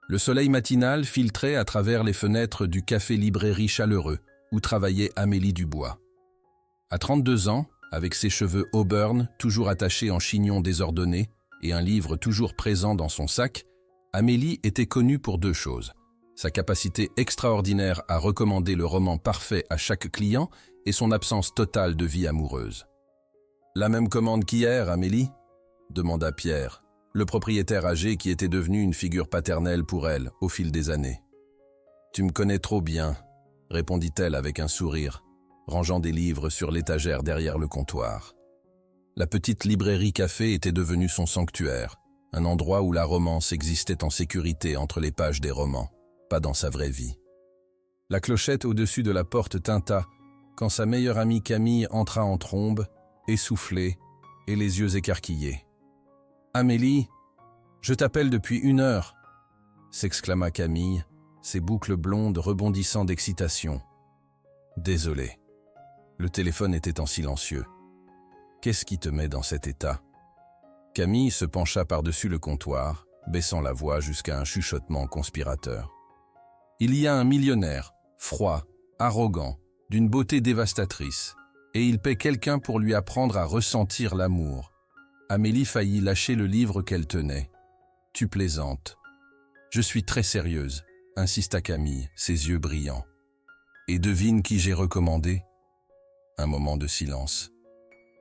Le soleil matinal filtrait à travers les fenêtres du café-librairie chaleureux où travaillait Amélie Dubois. À 32 ans, avec ses cheveux auburn toujours attachés en chignon désordonné et un livre toujours présent dans son sac, Amélie était connue pour deux choses: sa capacité extraordinaire à recommander le roman parfait à chaque client et son absence totale de vie amoureuse. « La même commande qu'hier, Amélie ?» demanda Pierre, le propriétaire âgé qui était devenu une figure paternelle pour elle au fil des années. « Tu me connais trop bien », répondit-elle avec un sourire, rangeant des livres sur l'étagère derrière le comptoir. La petite librairie café était devenue son sanctuaire, un endroit où la romance existait en sécurité entre les pages des romans, pas dans sa vraie vie. La clochette au-dessus de la porte tinta quand sa meilleure amie Camille entra en trombe, essoufflée et les yeux écarquillés. « Amélie, je t'appelle depuis 1 heure !» s'exclama Camille, ses boucles blondes rebondissant d'excitation. « Désolé. » Le téléphone était en silencieux. « Qu'est-ce qui te met dans cet état ?» Camille se pencha par-dessus le comptoir, baissant la voix jusqu'à un chuchotement conspirateur. « Il y a un millionnaire, froid, arrogant, d'une beauté dévastatrice, et il paie quelqu'un pour lui apprendre à ressentir l'amour. » Amélie faillit lâcher le livre qu'elle tenait. « Tu plaisantes. »« Je suis très sérieuse, » insista Camille, ses yeux brillants. « Et devine qui j'ai recommandé ?» Un moment de silence.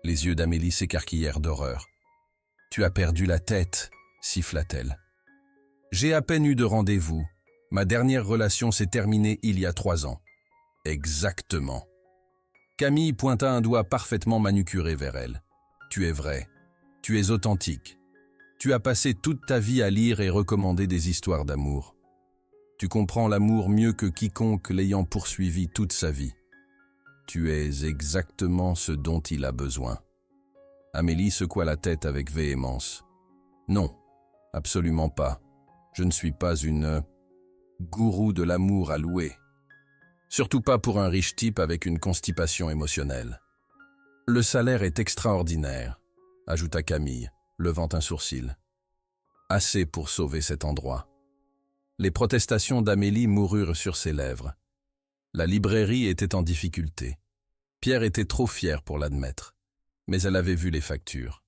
Les yeux d'Amélie s'écarquillèrent d'horreur. « Tu as perdu la tête » siffla-t-elle. « J'ai à peine eu de rendez-vous. Ma dernière relation s'est terminée il y a 3 ans. » « Exactement. » Camille pointa un doigt parfaitement manucuré vers elle. « Tu es vrai. Tu es authentique. Tu as passé toute ta vie à lire et recommander des histoires d'amour. Tu comprends l'amour mieux que quiconque l'ayant poursuivi toute sa vie. Tu es exactement ce dont il a besoin. » Amélie secoua la tête avec véhémence. « Non, absolument pas. Je ne suis pas une gourou de l'amour à louer. Surtout pas pour un riche type avec une constipation émotionnelle. »« Le salaire est extraordinaire, » ajouta Camille, levant un sourcil. « Assez pour sauver cet endroit. » Les protestations d'Amélie moururent sur ses lèvres. La librairie était en difficulté. Pierre était trop fier pour l'admettre, mais elle avait vu les factures.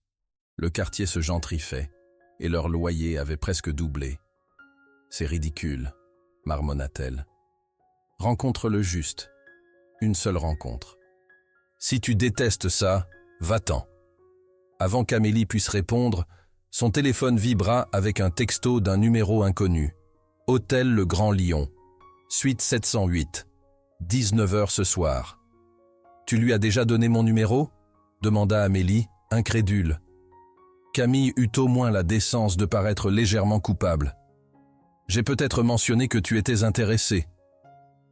Le quartier se gentrifiait, et leur loyer avait presque doublé. « C'est ridicule, » marmonna-t-elle. « Rencontre le juste. Une seule rencontre. Si tu détestes ça, va-t'en. » Avant qu'Amélie puisse répondre, son téléphone vibra avec un texto d'un numéro inconnu. « Hôtel Le Grand Lion. Suite 708. 19h ce soir. »« Tu lui as déjà donné mon numéro ?» demanda Amélie, incrédule. Camille eut au moins la décence de paraître légèrement coupable. « J'ai peut-être mentionné que tu étais intéressé. »«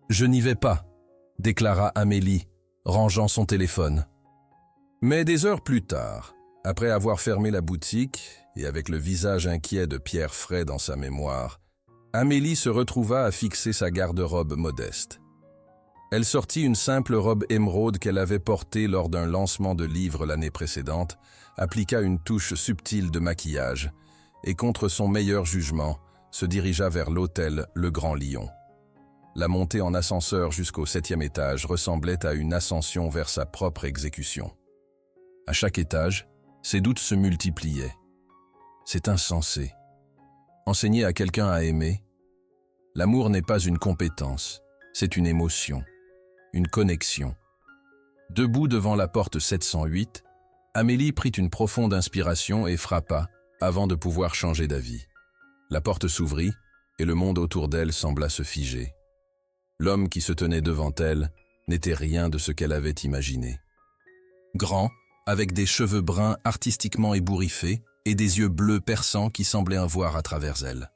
Je n'y vais pas, » déclara Amélie, rangeant son téléphone. Mais des heures plus tard, après avoir fermé la boutique et avec le visage inquiet de Pierre frais dans sa mémoire, Amélie se retrouva à fixer sa garde-robe modeste. Elle sortit une simple robe émeraude qu'elle avait portée lors d'un lancement de livre l'année précédente, appliqua une touche subtile de maquillage et, contre son meilleur jugement, se dirigea vers l'hôtel Le Grand Lion. La montée en ascenseur jusqu'au 7e étage ressemblait à une ascension vers sa propre exécution. À chaque étage, ses doutes se multipliaient. C'est insensé. Enseigner à quelqu'un à aimer, l'amour n'est pas une compétence, c'est une émotion, une connexion. Debout devant la porte 708, Amélie prit une profonde inspiration et frappa, avant de pouvoir changer d'avis. La porte s'ouvrit, et le monde autour d'elle sembla se figer. L'homme qui se tenait devant elle n'était rien de ce qu'elle avait imaginé. Grand, avec des cheveux bruns artistiquement ébouriffés et des yeux bleus perçants qui semblaient un voir à travers elle.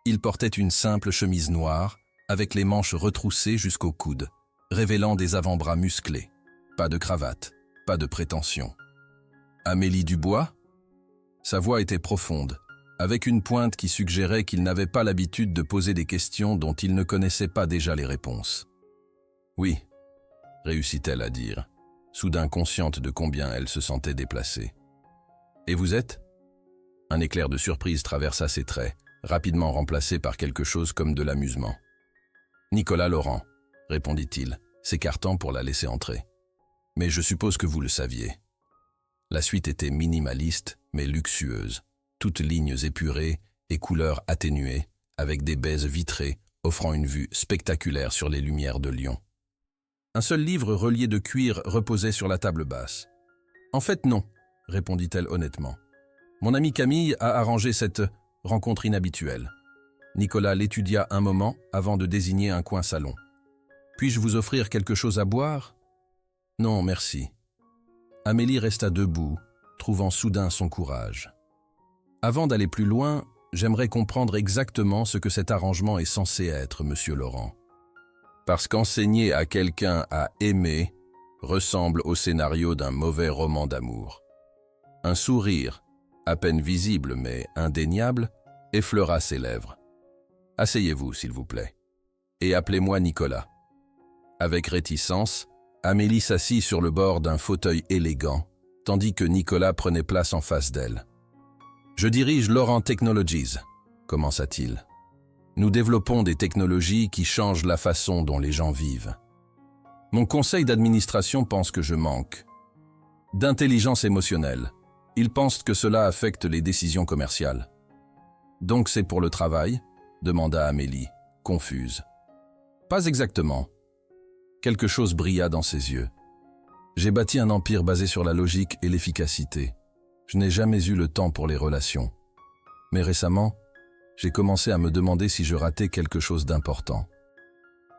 Il portait une simple chemise noire, avec les manches retroussées jusqu'aux coudes, révélant des avant-bras musclés. Pas de cravate, pas de prétention. Amélie Dubois ? Sa voix était profonde, avec une pointe qui suggérait qu'il n'avait pas l'habitude de poser des questions dont il ne connaissait pas déjà les réponses. « Oui », réussit-elle à dire, soudain consciente de combien elle se sentait déplacée. « Et vous êtes ?» Un éclair de surprise traversa ses traits, rapidement remplacé par quelque chose comme de l'amusement. « Nicolas Laurent », répondit-il, s'écartant pour la laisser entrer. « Mais je suppose que vous le saviez. » La suite était minimaliste, mais luxueuse, toutes lignes épurées et couleurs atténuées, avec des baies vitrées, offrant une vue spectaculaire sur les lumières de Lyon. Un seul livre relié de cuir reposait sur la table basse. « En fait, non, » répondit-elle honnêtement. « Mon amie Camille a arrangé cette rencontre inhabituelle. » Nicolas l'étudia un moment avant de désigner un coin salon. « Puis-je vous offrir quelque chose à boire ?»« Non, merci. » Amélie resta debout, trouvant soudain son courage. « Avant d'aller plus loin, j'aimerais comprendre exactement ce que cet arrangement est censé être, monsieur Laurent. Parce qu'enseigner à quelqu'un à aimer ressemble au scénario d'un mauvais roman d'amour. Un sourire, à peine visible mais indéniable, effleura ses lèvres. « Asseyez-vous, s'il vous plaît. Et appelez-moi Nicolas. » Avec réticence, Amélie s'assit sur le bord d'un fauteuil élégant, tandis que Nicolas prenait place en face d'elle. « Je dirige Laurent Technologies, » commença-t-il. « Nous développons des technologies qui changent la façon dont les gens vivent. Mon conseil d'administration pense que je manque d'intelligence émotionnelle. Ils pensent que cela affecte les décisions commerciales. »« Donc c'est pour le travail ?» demanda Amélie, confuse. « Pas exactement. » Quelque chose brilla dans ses yeux. « J'ai bâti un empire basé sur la logique et l'efficacité. Je n'ai jamais eu le temps pour les relations. Mais récemment, j'ai commencé à me demander si je ratais quelque chose d'important.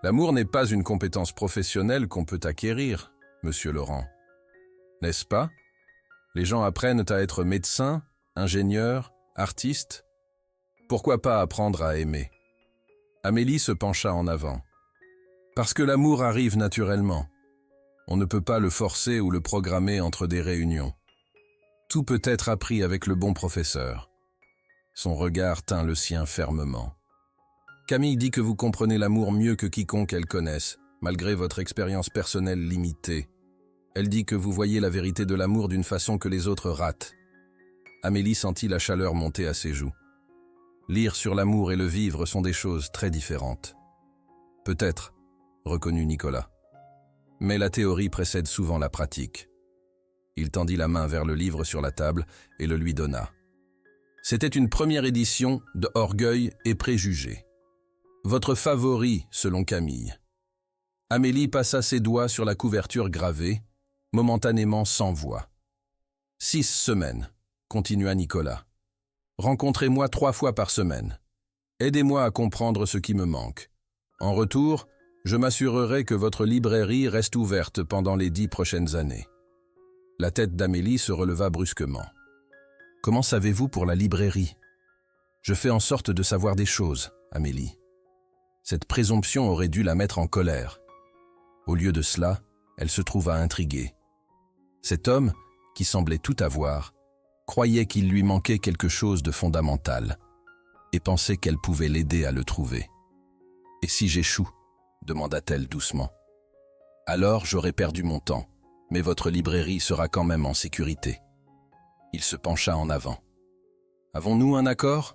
L'amour n'est pas une compétence professionnelle qu'on peut acquérir, monsieur Laurent. N'est-ce pas? Les gens apprennent à être médecins, ingénieurs, artistes. Pourquoi pas apprendre à aimer? » Amélie se pencha en avant. « Parce que l'amour arrive naturellement. On ne peut pas le forcer ou le programmer entre des réunions. Tout peut être appris avec le bon professeur. » Son regard tint le sien fermement. « Camille dit que vous comprenez l'amour mieux que quiconque elle connaisse, malgré votre expérience personnelle limitée. Elle dit que vous voyez la vérité de l'amour d'une façon que les autres ratent. » Amélie sentit la chaleur monter à ses joues. Lire sur l'amour et le vivre sont des choses très différentes. « Peut-être, » reconnut Nicolas. « Mais la théorie précède souvent la pratique. » Il tendit la main vers le livre sur la table et le lui donna. C'était une première édition de Orgueil et Préjugés. Votre favori, selon Camille. Amélie passa ses doigts sur la couverture gravée, momentanément sans voix. 6 semaines, continua Nicolas. Rencontrez-moi 3 fois par semaine. Aidez-moi à comprendre ce qui me manque. En retour, je m'assurerai que votre librairie reste ouverte pendant les 10 prochaines années. La tête d'Amélie se releva brusquement. « Comment savez-vous pour la librairie ? Je fais en sorte de savoir des choses, Amélie. » Cette présomption aurait dû la mettre en colère. Au lieu de cela, elle se trouva intriguée. Cet homme, qui semblait tout avoir, croyait qu'il lui manquait quelque chose de fondamental et pensait qu'elle pouvait l'aider à le trouver. « Et si j'échoue ?» demanda-t-elle doucement. « Alors j'aurai perdu mon temps, mais votre librairie sera quand même en sécurité. » Il se pencha en avant. « Avons-nous un accord ?»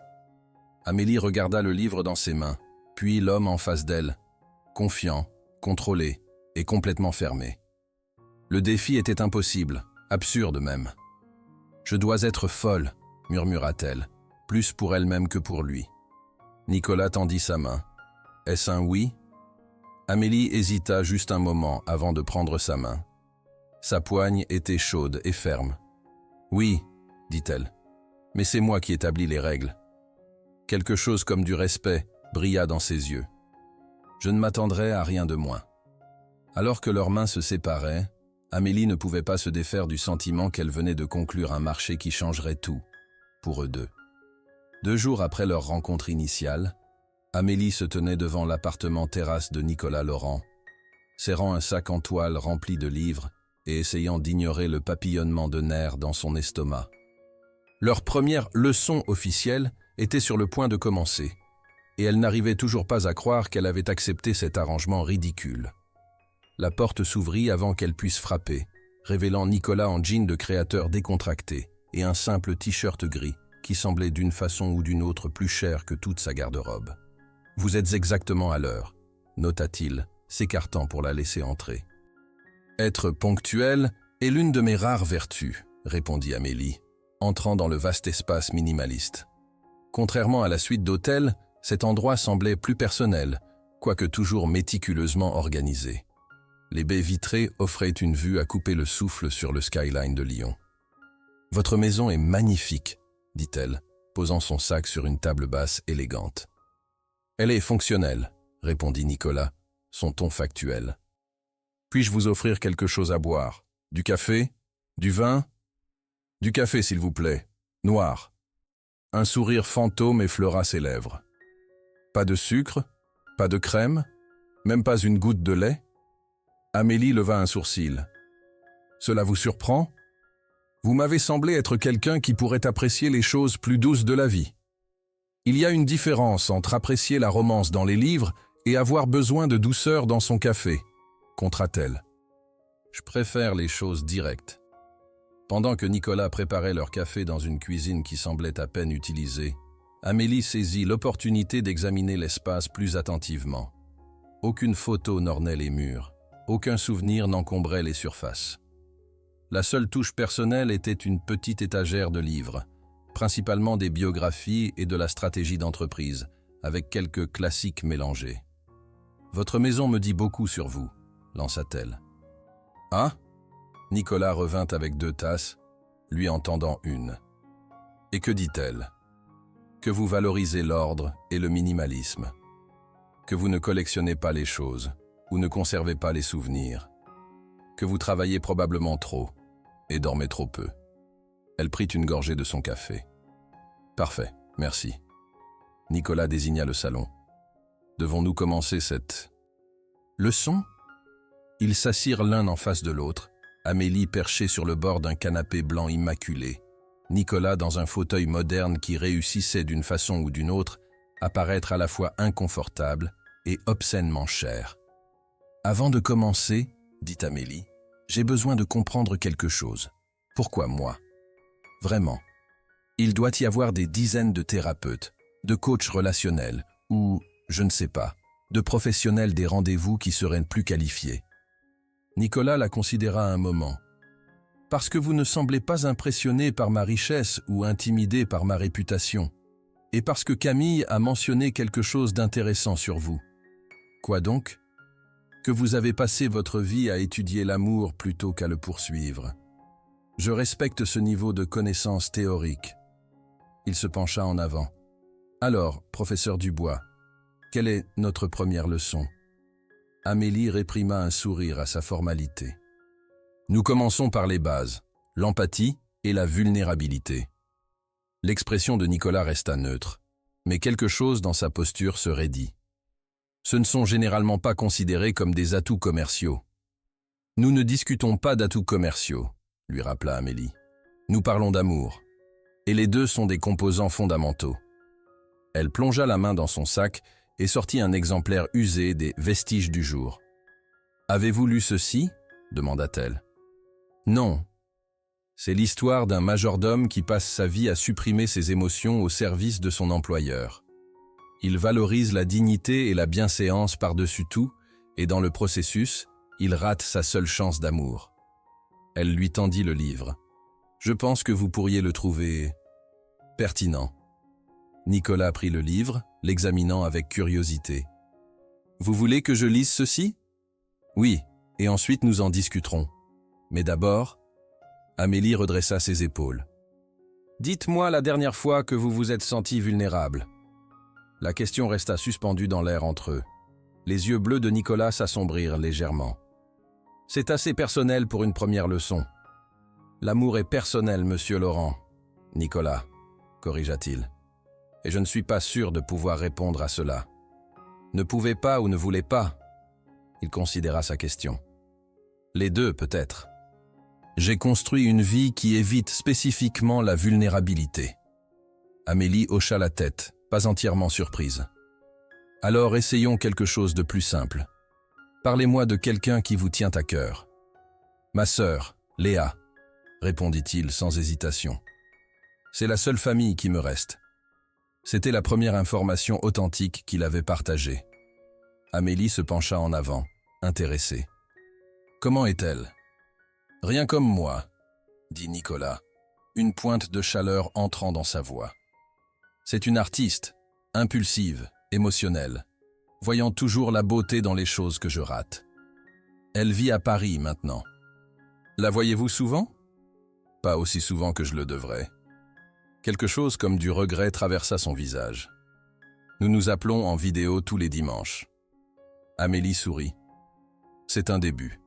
Amélie regarda le livre dans ses mains, puis l'homme en face d'elle, confiant, contrôlé et complètement fermé. Le défi était impossible, absurde même. « Je dois être folle, » murmura-t-elle, plus pour elle-même que pour lui. Nicolas tendit sa main. « Est-ce un oui ?» Amélie hésita juste un moment avant de prendre sa main. Sa poigne était chaude et ferme. « Oui, » dit-elle, « mais c'est moi qui établis les règles. » Quelque chose comme du respect brilla dans ses yeux. Je ne m'attendrais à rien de moins. Alors que leurs mains se séparaient, Amélie ne pouvait pas se défaire du sentiment qu'elle venait de conclure un marché qui changerait tout, pour eux deux. 2 jours après leur rencontre initiale, Amélie se tenait devant l'appartement-terrasse de Nicolas Laurent, serrant un sac en toile rempli de livres et essayant d'ignorer le papillonnement de nerfs dans son estomac. Leur première leçon officielle était sur le point de commencer, et elle n'arrivait toujours pas à croire qu'elle avait accepté cet arrangement ridicule. La porte s'ouvrit avant qu'elle puisse frapper, révélant Nicolas en jean de créateur décontracté et un simple t-shirt gris qui semblait d'une façon ou d'une autre plus cher que toute sa garde-robe. « Vous êtes exactement à l'heure », nota-t-il, s'écartant pour la laisser entrer. « Être ponctuel est l'une de mes rares vertus », répondit Amélie, entrant dans le vaste espace minimaliste. Contrairement à la suite d'hôtels, cet endroit semblait plus personnel, quoique toujours méticuleusement organisé. Les baies vitrées offraient une vue à couper le souffle sur le skyline de Lyon. « Votre maison est magnifique », dit-elle, posant son sac sur une table basse élégante. « Elle est fonctionnelle », répondit Nicolas, son ton factuel. « Puis-je vous offrir quelque chose à boire? Du café? Du vin? Du café, s'il vous plaît, noir. » Un sourire fantôme effleura ses lèvres. « Pas de sucre? Pas de crème? Même pas une goutte de lait ?» Amélie leva un sourcil. « Cela vous surprend? Vous m'avez semblé être quelqu'un qui pourrait apprécier les choses plus douces de la vie. Il y a une différence entre apprécier la romance dans les livres et avoir besoin de douceur dans son café, » contra-t-elle. « Je préfère les choses directes. » Pendant que Nicolas préparait leur café dans une cuisine qui semblait à peine utilisée, Amélie saisit l'opportunité d'examiner l'espace plus attentivement. Aucune photo n'ornait les murs. Aucun souvenir n'encombrait les surfaces. La seule touche personnelle était une petite étagère de livres, principalement des biographies et de la stratégie d'entreprise, avec quelques classiques mélangés. « Votre maison me dit beaucoup sur vous », lança-t-elle. « Ah ?» Nicolas revint avec 2 tasses, lui en tendant une. « Et que dit-elle ? Que vous valorisez l'ordre et le minimalisme. Que vous ne collectionnez pas les choses. Ou ne conservez pas les souvenirs, que vous travaillez probablement trop et dormez trop peu. » Elle prit une gorgée de son café. « Parfait, merci. » Nicolas désigna le salon. « Devons-nous commencer cette leçon ?» Ils s'assirent l'un en face de l'autre, Amélie perchée sur le bord d'un canapé blanc immaculé, Nicolas dans un fauteuil moderne qui réussissait d'une façon ou d'une autre à paraître à la fois inconfortable et obscènement cher. « Avant de commencer, » dit Amélie, « j'ai besoin de comprendre quelque chose. Pourquoi moi? Vraiment. Il doit y avoir des dizaines de thérapeutes, de coachs relationnels ou, je ne sais pas, de professionnels des rendez-vous qui seraient plus qualifiés. » Nicolas la considéra un moment. « Parce que vous ne semblez pas impressionné par ma richesse ou intimidé par ma réputation. Et parce que Camille a mentionné quelque chose d'intéressant sur vous. » « Quoi donc ? » Que vous avez passé votre vie à étudier l'amour plutôt qu'à le poursuivre. Je respecte ce niveau de connaissance théorique. Il se pencha en avant. Alors, professeur Dubois, quelle est notre première leçon? Amélie réprima un sourire à sa formalité. Nous commençons par les bases, l'empathie et la vulnérabilité. L'expression de Nicolas resta neutre, mais quelque chose dans sa posture se raidit. Ce ne sont généralement pas considérés comme des atouts commerciaux. Nous ne discutons pas d'atouts commerciaux, lui rappela Amélie. Nous parlons d'amour. Et les deux sont des composants fondamentaux. Elle plongea la main dans son sac et sortit un exemplaire usé des Vestiges du jour. « Avez-vous lu ceci ?» demanda-t-elle. « Non. C'est l'histoire d'un majordome qui passe sa vie à supprimer ses émotions au service de son employeur. Il valorise la dignité et la bienséance par-dessus tout, et dans le processus, il rate sa seule chance d'amour. » Elle lui tendit le livre. « Je pense que vous pourriez le trouver pertinent. » Nicolas prit le livre, l'examinant avec curiosité. « Vous voulez que je lise ceci ? » ?»« Oui, et ensuite nous en discuterons. Mais d'abord… » Amélie redressa ses épaules. « Dites-moi la dernière fois que vous vous êtes senti vulnérable. » La question resta suspendue dans l'air entre eux. Les yeux bleus de Nicolas s'assombrirent légèrement. « C'est assez personnel pour une première leçon. »« L'amour est personnel, monsieur Laurent. » « Nicolas, » corrigea-t-il. « Et je ne suis pas sûr de pouvoir répondre à cela. »« Ne pouvez pas ou ne voulez pas ?» Il considéra sa question. « Les deux, peut-être. » J'ai construit une vie qui évite spécifiquement la vulnérabilité. Amélie hocha la tête, pas entièrement surprise. Alors essayons quelque chose de plus simple. Parlez-moi de quelqu'un qui vous tient à cœur. Ma sœur, Léa, répondit-il sans hésitation. C'est la seule famille qui me reste. C'était la première information authentique qu'il avait partagée. Amélie se pencha en avant, intéressée. Comment est-elle? Rien comme moi, dit Nicolas, une pointe de chaleur entrant dans sa voix. C'est une artiste, impulsive, émotionnelle, voyant toujours la beauté dans les choses que je rate. Elle vit à Paris maintenant. La voyez-vous souvent? Pas aussi souvent que je le devrais. Quelque chose comme du regret traversa son visage. Nous nous appelons en vidéo tous les dimanches. Amélie sourit. C'est un début.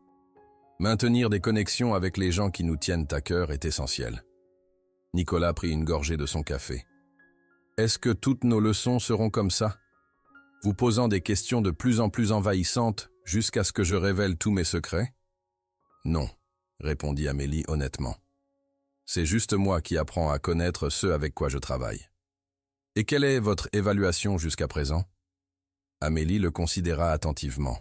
Maintenir des connexions avec les gens qui nous tiennent à cœur est essentiel. Nicolas prit une gorgée de son café. Est-ce que toutes nos leçons seront comme ça? Vous posant des questions de plus en plus envahissantes jusqu'à ce que je révèle tous mes secrets? Non, répondit Amélie honnêtement. C'est juste moi qui apprends à connaître ceux avec quoi je travaille. Et quelle est votre évaluation jusqu'à présent? Amélie le considéra attentivement.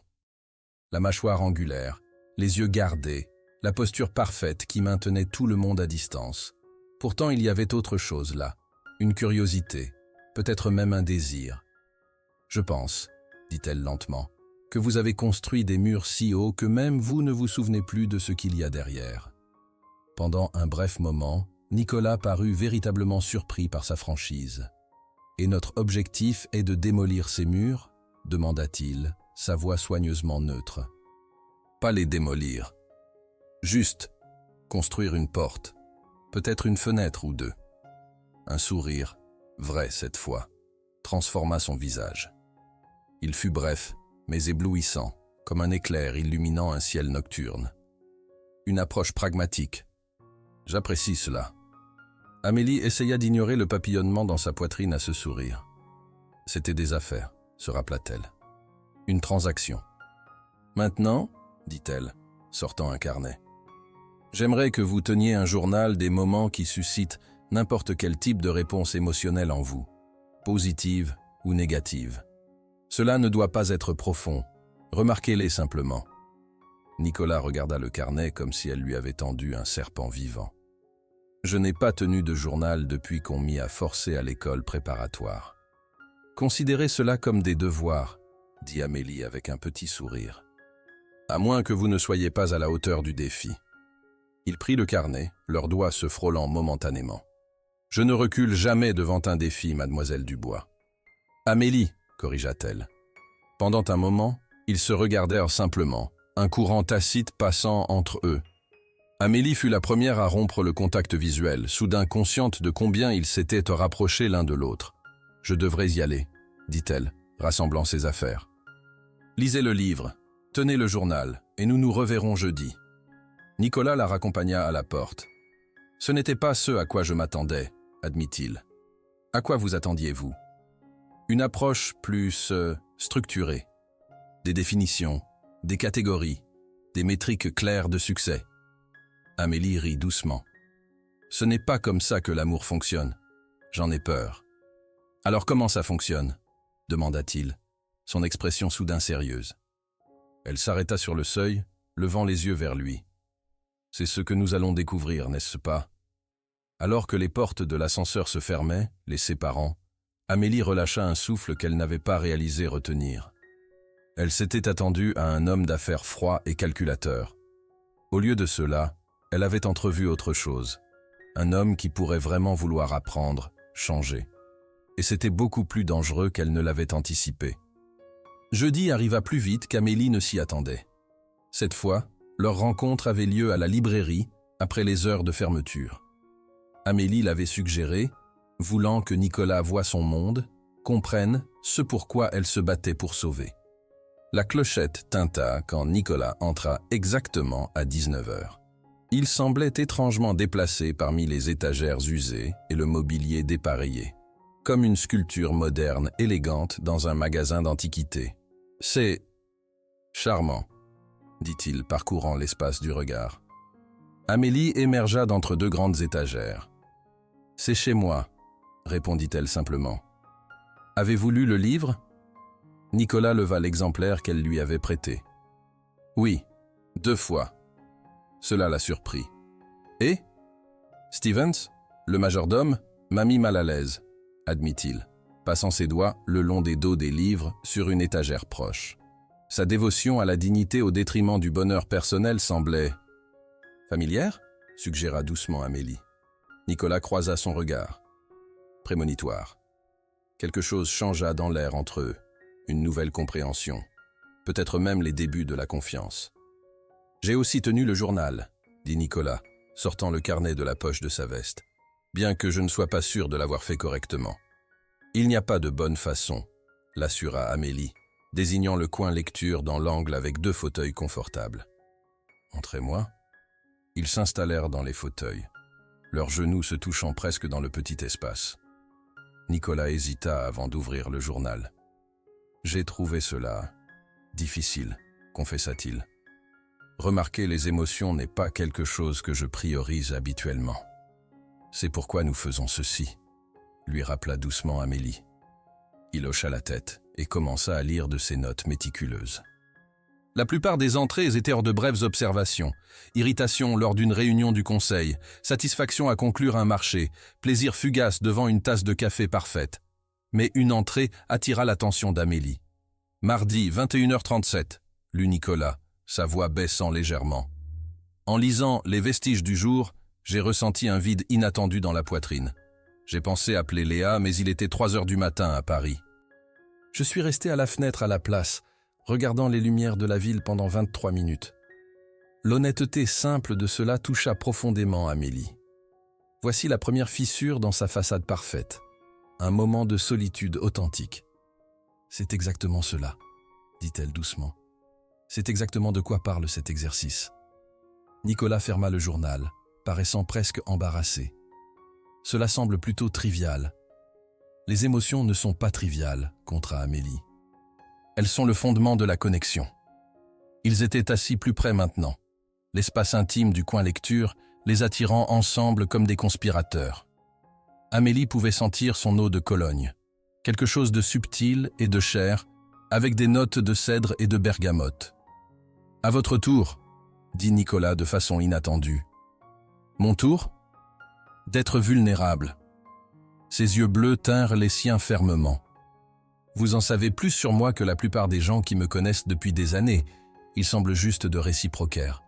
La mâchoire angulaire, les yeux gardés, la posture parfaite qui maintenait tout le monde à distance. Pourtant, il y avait autre chose là, une curiosité, peut-être même un désir. Je pense, dit-elle lentement, que vous avez construit des murs si hauts que même vous ne vous souvenez plus de ce qu'il y a derrière. Pendant un bref moment, Nicolas parut véritablement surpris par sa franchise. « Et notre objectif est de démolir ces murs ?» demanda-t-il, sa voix soigneusement neutre. « Pas les démolir. Juste construire une porte, peut-être une fenêtre ou deux. » Un sourire, vrai cette fois, transforma son visage. Il fut bref, mais éblouissant, comme un éclair illuminant un ciel nocturne. Une approche pragmatique. J'apprécie cela. Amélie essaya d'ignorer le papillonnement dans sa poitrine à ce sourire. C'était des affaires, se rappela-t-elle. Une transaction. Maintenant, dit-elle, sortant un carnet. J'aimerais que vous teniez un journal des moments qui suscitent n'importe quel type de réponse émotionnelle en vous, positive ou négative. Cela ne doit pas être profond, remarquez-les simplement. Nicolas regarda le carnet comme si elle lui avait tendu un serpent vivant. Je n'ai pas tenu de journal depuis qu'on m'y a forcé à l'école préparatoire. Considérez cela comme des devoirs, dit Amélie avec un petit sourire. À moins que vous ne soyez pas à la hauteur du défi. Il prit le carnet, leurs doigts se frôlant momentanément. Je ne recule jamais devant un défi, mademoiselle Dubois. Amélie, corrigea-t-elle. Pendant un moment, ils se regardèrent simplement, un courant tacite passant entre eux. Amélie fut la première à rompre le contact visuel, soudain consciente de combien ils s'étaient rapprochés l'un de l'autre. « Je devrais y aller », dit-elle, rassemblant ses affaires. « Lisez le livre, tenez le journal, et nous nous reverrons jeudi. » Nicolas la raccompagna à la porte. « Ce n'était pas ce à quoi je m'attendais, » admit-il. « À quoi vous attendiez-vous » Une approche plus structurée. Des définitions, des catégories, des métriques claires de succès. Amélie rit doucement. Ce n'est pas comme ça que l'amour fonctionne. J'en ai peur. Alors comment ça fonctionne? Demanda-t-il, son expression soudain sérieuse. Elle s'arrêta sur le seuil, levant les yeux vers lui. C'est ce que nous allons découvrir, n'est-ce pas? Alors que les portes de l'ascenseur se fermaient, les séparant, Amélie relâcha un souffle qu'elle n'avait pas réalisé retenir. Elle s'était attendue à un homme d'affaires froid et calculateur. Au lieu de cela, elle avait entrevu autre chose. Un homme qui pourrait vraiment vouloir apprendre, changer. Et c'était beaucoup plus dangereux qu'elle ne l'avait anticipé. Jeudi arriva plus vite qu'Amélie ne s'y attendait. Cette fois, leur rencontre avait lieu à la librairie, après les heures de fermeture. Amélie l'avait suggéré, voulant que Nicolas voie son monde, comprenne ce pourquoi elle se battait pour sauver. La clochette tinta quand Nicolas entra exactement à 19h. Il semblait étrangement déplacé parmi les étagères usées et le mobilier dépareillé, comme une sculpture moderne élégante dans un magasin d'antiquités. « C'est charmant », dit-il, parcourant l'espace du regard. Amélie émergea d'entre deux grandes étagères. « C'est chez moi », répondit-elle simplement. « Avez-vous lu le livre ?» Nicolas leva l'exemplaire qu'elle lui avait prêté. « Oui, 2 fois. » Cela la surprit. « Et Stevens, le majordome ?» M'a mis mal à l'aise, admit-il, passant ses doigts le long des dos des livres sur une étagère proche. Sa dévotion à la dignité au détriment du bonheur personnel semblait familière, suggéra doucement Amélie. Nicolas croisa son regard. Prémonitoire. Quelque chose changea dans l'air entre eux, une nouvelle compréhension, peut-être même les débuts de la confiance. J'ai aussi tenu le journal, dit Nicolas, sortant le carnet de la poche de sa veste, bien que je ne sois pas sûr de l'avoir fait correctement. Il n'y a pas de bonne façon, l'assura Amélie, désignant le coin lecture dans l'angle avec 2 fauteuils confortables. Entrez-moi. Ils s'installèrent dans les fauteuils, leurs genoux se touchant presque dans le petit espace. Nicolas hésita avant d'ouvrir le journal. « J'ai trouvé cela difficile, confessa-t-il. Remarquer les émotions n'est pas quelque chose que je priorise habituellement. C'est pourquoi nous faisons ceci, lui rappela doucement Amélie. Il hocha la tête et commença à lire de ses notes méticuleuses. La plupart des entrées étaient hors de brèves observations. Irritation lors d'une réunion du conseil, satisfaction à conclure un marché, plaisir fugace devant une tasse de café parfaite. Mais une entrée attira l'attention d'Amélie. Mardi, 21h37, lut Nicolas, sa voix baissant légèrement. En lisant Les vestiges du jour, j'ai ressenti un vide inattendu dans la poitrine. J'ai pensé appeler Léa, mais il était 3 heures du matin à Paris. Je suis resté à la fenêtre à la place, regardant les lumières de la ville pendant 23 minutes. L'honnêteté simple de cela toucha profondément Amélie. Voici la première fissure dans sa façade parfaite. Un moment de solitude authentique. C'est exactement cela, dit-elle doucement. C'est exactement de quoi parle cet exercice. Nicolas ferma le journal, paraissant presque embarrassé. Cela semble plutôt trivial. Les émotions ne sont pas triviales, contra Amélie. Elles sont le fondement de la connexion. Ils étaient assis plus près maintenant, l'espace intime du coin lecture les attirant ensemble comme des conspirateurs. Amélie pouvait sentir son eau de Cologne, quelque chose de subtil et de cher, avec des notes de cèdre et de bergamote. « À votre tour », dit Nicolas de façon inattendue. « Mon tour ?» D'être vulnérable. Ses yeux bleus tinrent les siens fermement. Vous en savez plus sur moi que la plupart des gens qui me connaissent depuis des années. Il semble juste de réciprocaire.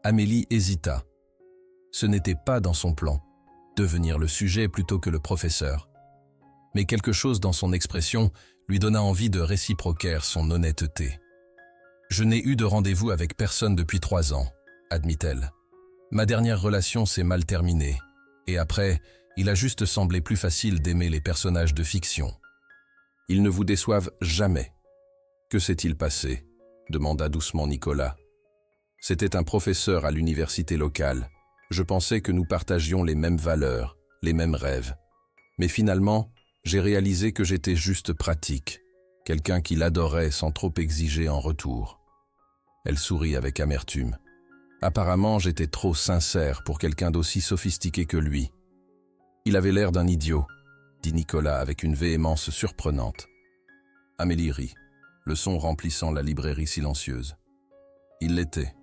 Amélie hésita. Ce n'était pas dans son plan, devenir le sujet plutôt que le professeur. Mais quelque chose dans son expression lui donna envie de réciproquer son honnêteté. « Je n'ai eu de rendez-vous avec personne depuis 3 ans, admit-elle. Ma dernière relation s'est mal terminée, et après, il a juste semblé plus facile d'aimer les personnages de fiction. Ils ne vous déçoivent jamais. Que s'est-il passé ? Demanda doucement Nicolas. C'était un professeur à l'université locale. Je pensais que nous partagions les mêmes valeurs, les mêmes rêves. Mais finalement, j'ai réalisé que j'étais juste pratique, quelqu'un qui l'adorait sans trop exiger en retour. Elle sourit avec amertume. Apparemment, j'étais trop sincère pour quelqu'un d'aussi sophistiqué que lui. Il avait l'air d'un idiot, dit Nicolas avec une véhémence surprenante. Amélie rit, le son remplissant la librairie silencieuse. Il l'était,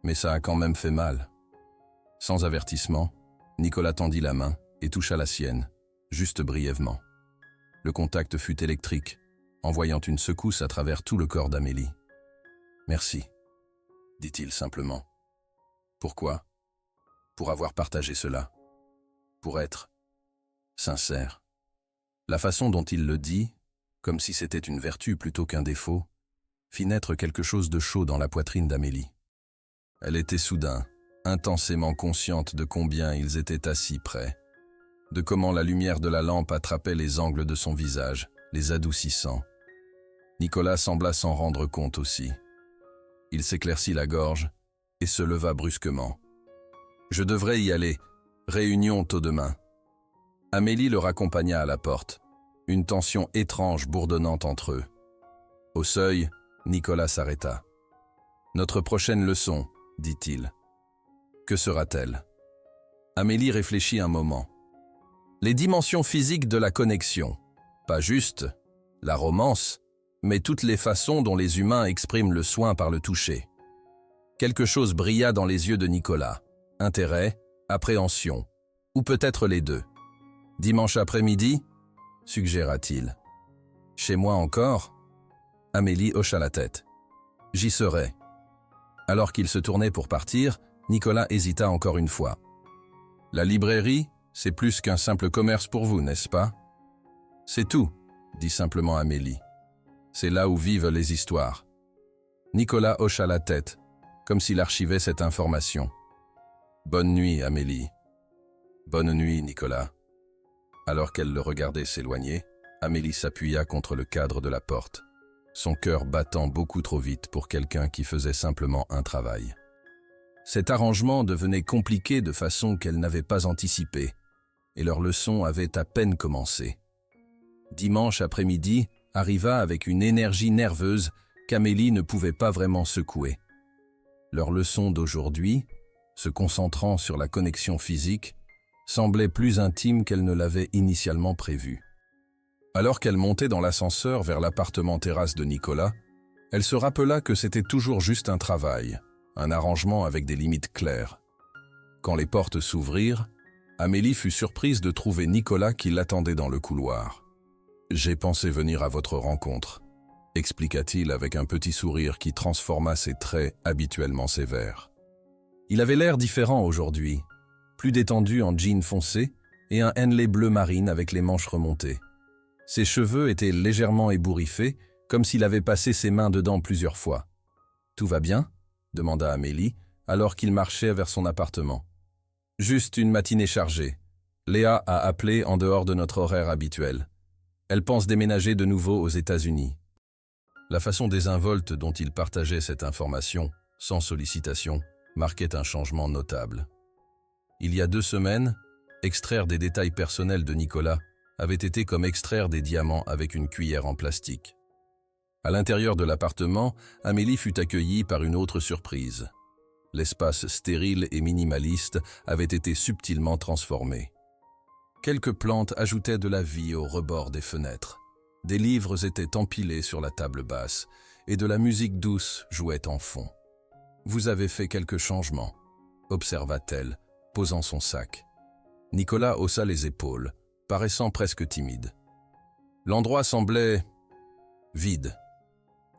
mais ça a quand même fait mal. Sans avertissement, Nicolas tendit la main et toucha la sienne, juste brièvement. Le contact fut électrique, envoyant une secousse à travers tout le corps d'Amélie. « Merci », dit-il simplement. « Pourquoi ? Pour avoir partagé cela. Pour être sincère. » La façon dont il le dit, comme si c'était une vertu plutôt qu'un défaut, fit naître quelque chose de chaud dans la poitrine d'Amélie. Elle était soudain, intensément consciente de combien ils étaient assis près, de comment la lumière de la lampe attrapait les angles de son visage, les adoucissant. Nicolas sembla s'en rendre compte aussi. Il s'éclaircit la gorge et se leva brusquement. « Je devrais y aller. Réunion tôt demain. » Amélie le raccompagna à la porte, une tension étrange bourdonnant entre eux. Au seuil, Nicolas s'arrêta. « Notre prochaine leçon, dit-il. Que sera-t-elle » Amélie réfléchit un moment. Les dimensions physiques de la connexion, pas juste la romance, mais toutes les façons dont les humains expriment le soin par le toucher. Quelque chose brilla dans les yeux de Nicolas. Intérêt, appréhension, ou peut-être les deux. Dimanche après-midi, suggéra-t-il. Chez moi encore? Amélie hocha la tête. J'y serai. Alors qu'il se tournait pour partir, Nicolas hésita encore une fois. La librairie, c'est plus qu'un simple commerce pour vous, n'est-ce pas? C'est tout, dit simplement Amélie. C'est là où vivent les histoires. Nicolas hocha la tête, comme s'il archivait cette information. Bonne nuit, Amélie. Bonne nuit, Nicolas. Alors qu'elle le regardait s'éloigner, Amélie s'appuya contre le cadre de la porte, son cœur battant beaucoup trop vite pour quelqu'un qui faisait simplement un travail. Cet arrangement devenait compliqué de façon qu'elle n'avait pas anticipée, et leur leçon avait à peine commencé. Dimanche après-midi arriva avec une énergie nerveuse qu'Amélie ne pouvait pas vraiment secouer. Leur leçon d'aujourd'hui, se concentrant sur la connexion physique, semblait plus intime qu'elle ne l'avait initialement prévu. Alors qu'elle montait dans l'ascenseur vers l'appartement terrasse de Nicolas, elle se rappela que c'était toujours juste un travail, un arrangement avec des limites claires. Quand les portes s'ouvrirent, Amélie fut surprise de trouver Nicolas qui l'attendait dans le couloir. « J'ai pensé venir à votre rencontre », expliqua-t-il avec un petit sourire qui transforma ses traits habituellement sévères. Il avait l'air différent aujourd'hui, plus détendu en jean foncé et un henley bleu marine avec les manches remontées. Ses cheveux étaient légèrement ébouriffés, comme s'il avait passé ses mains dedans plusieurs fois. « Tout va bien ?» demanda Amélie, alors qu'il marchait vers son appartement. « Juste une matinée chargée. Léa a appelé en dehors de notre horaire habituel. Elle pense déménager de nouveau aux États-Unis. » La façon désinvolte dont il partageait cette information, sans sollicitation, marquait un changement notable. Il y a 2 semaines, extraire des détails personnels de Nicolas avait été comme extraire des diamants avec une cuillère en plastique. À l'intérieur de l'appartement, Amélie fut accueillie par une autre surprise. L'espace stérile et minimaliste avait été subtilement transformé. Quelques plantes ajoutaient de la vie au rebord des fenêtres. Des livres étaient empilés sur la table basse et de la musique douce jouait en fond. « Vous avez fait quelques changements », observa-t-elle, posant son sac. Nicolas haussa les épaules, paraissant presque timide. L'endroit semblait vide.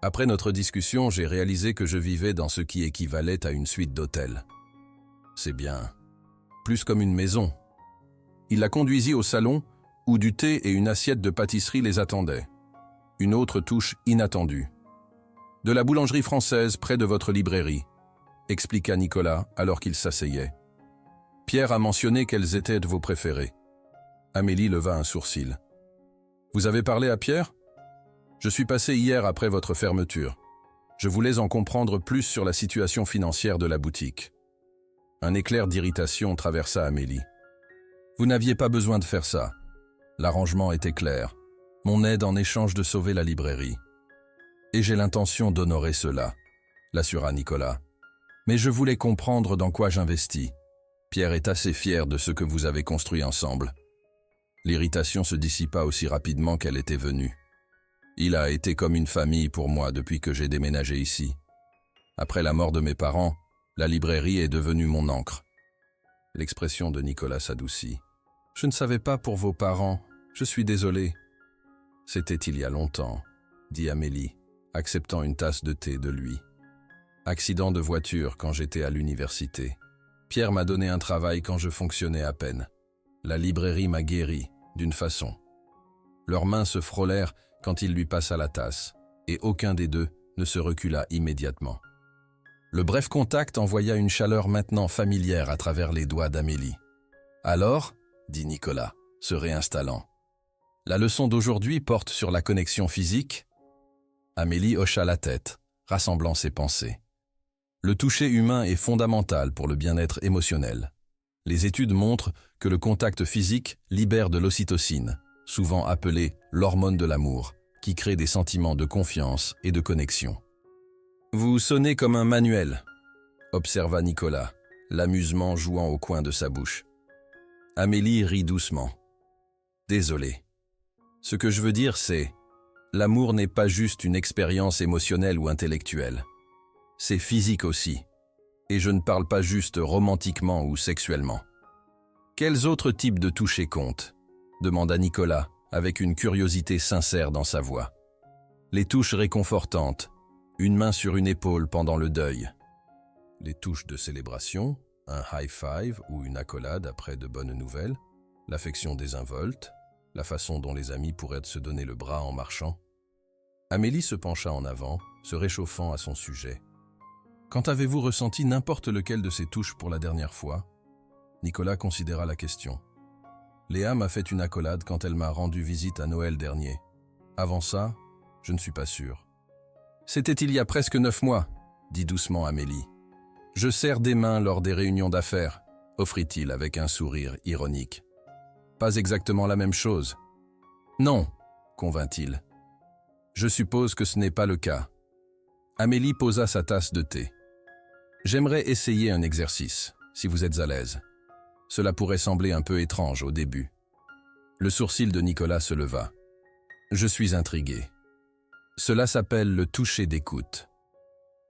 Après notre discussion, j'ai réalisé que je vivais dans ce qui équivalait à une suite d'hôtels. C'est bien, plus comme une maison. Il la conduisit au salon, où du thé et une assiette de pâtisserie les attendaient. Une autre touche inattendue. « De la boulangerie française près de votre librairie », expliqua Nicolas alors qu'il s'asseyait. « Pierre a mentionné quelles étaient de vos préférées. » Amélie leva un sourcil. « Vous avez parlé à Pierre ? Je suis passé hier après votre fermeture. Je voulais en comprendre plus sur la situation financière de la boutique. » Un éclair d'irritation traversa Amélie. « Vous n'aviez pas besoin de faire ça. L'arrangement était clair. Mon aide en échange de sauver la librairie. Et j'ai l'intention d'honorer cela, l'assura Nicolas. Mais je voulais comprendre dans quoi j'investis. Pierre est assez fier de ce que vous avez construit ensemble. » L'irritation se dissipa aussi rapidement qu'elle était venue. Il a été comme une famille pour moi depuis que j'ai déménagé ici. Après la mort de mes parents, la librairie est devenue mon ancre. L'expression de Nicolas s'adoucit. « Je ne savais pas pour vos parents. Je suis désolé. »« C'était il y a longtemps, » dit Amélie, acceptant une tasse de thé de lui. « Accident de voiture quand j'étais à l'université. Pierre m'a donné un travail quand je fonctionnais à peine. La librairie m'a guéri, d'une façon. » Leurs mains se frôlèrent quand il lui passa la tasse, et aucun des deux ne se recula immédiatement. Le bref contact envoya une chaleur maintenant familière à travers les doigts d'Amélie. « Alors ?» dit Nicolas, se réinstallant. « La leçon d'aujourd'hui porte sur la connexion physique ?» Amélie hocha la tête, rassemblant ses pensées. Le toucher humain est fondamental pour le bien-être émotionnel. Les études montrent que le contact physique libère de l'ocytocine, souvent appelée l'hormone de l'amour, qui crée des sentiments de confiance et de connexion. « Vous sonnez comme un manuel », observa Nicolas, l'amusement jouant au coin de sa bouche. Amélie rit doucement. « Désolé. Ce que je veux dire, c'est, l'amour n'est pas juste une expérience émotionnelle ou intellectuelle. C'est physique aussi. Et je ne parle pas juste romantiquement ou sexuellement. Quels autres types de toucher comptent ? demanda Nicolas, avec une curiosité sincère dans sa voix. Les touches réconfortantes, une main sur une épaule pendant le deuil. Les touches de célébration, un high five ou une accolade après de bonnes nouvelles, l'affection désinvolte, la façon dont les amis pourraient se donner le bras en marchant. Amélie se pencha en avant, se réchauffant à son sujet. « Quand avez-vous ressenti n'importe lequel de ces touches pour la dernière fois ?» Nicolas considéra la question. « Léa m'a fait une accolade quand elle m'a rendu visite à Noël dernier. Avant ça, je ne suis pas sûr. »« C'était il y a presque 9 mois, » dit doucement Amélie. « Je serre des mains lors des réunions d'affaires, » offrit-il avec un sourire ironique. « Pas exactement la même chose. »« Non, » convint-il. « Je suppose que ce n'est pas le cas. » Amélie posa sa tasse de thé. « J'aimerais essayer un exercice, si vous êtes à l'aise. Cela pourrait sembler un peu étrange au début. » Le sourcil de Nicolas se leva. « Je suis intrigué. Cela s'appelle le toucher d'écoute.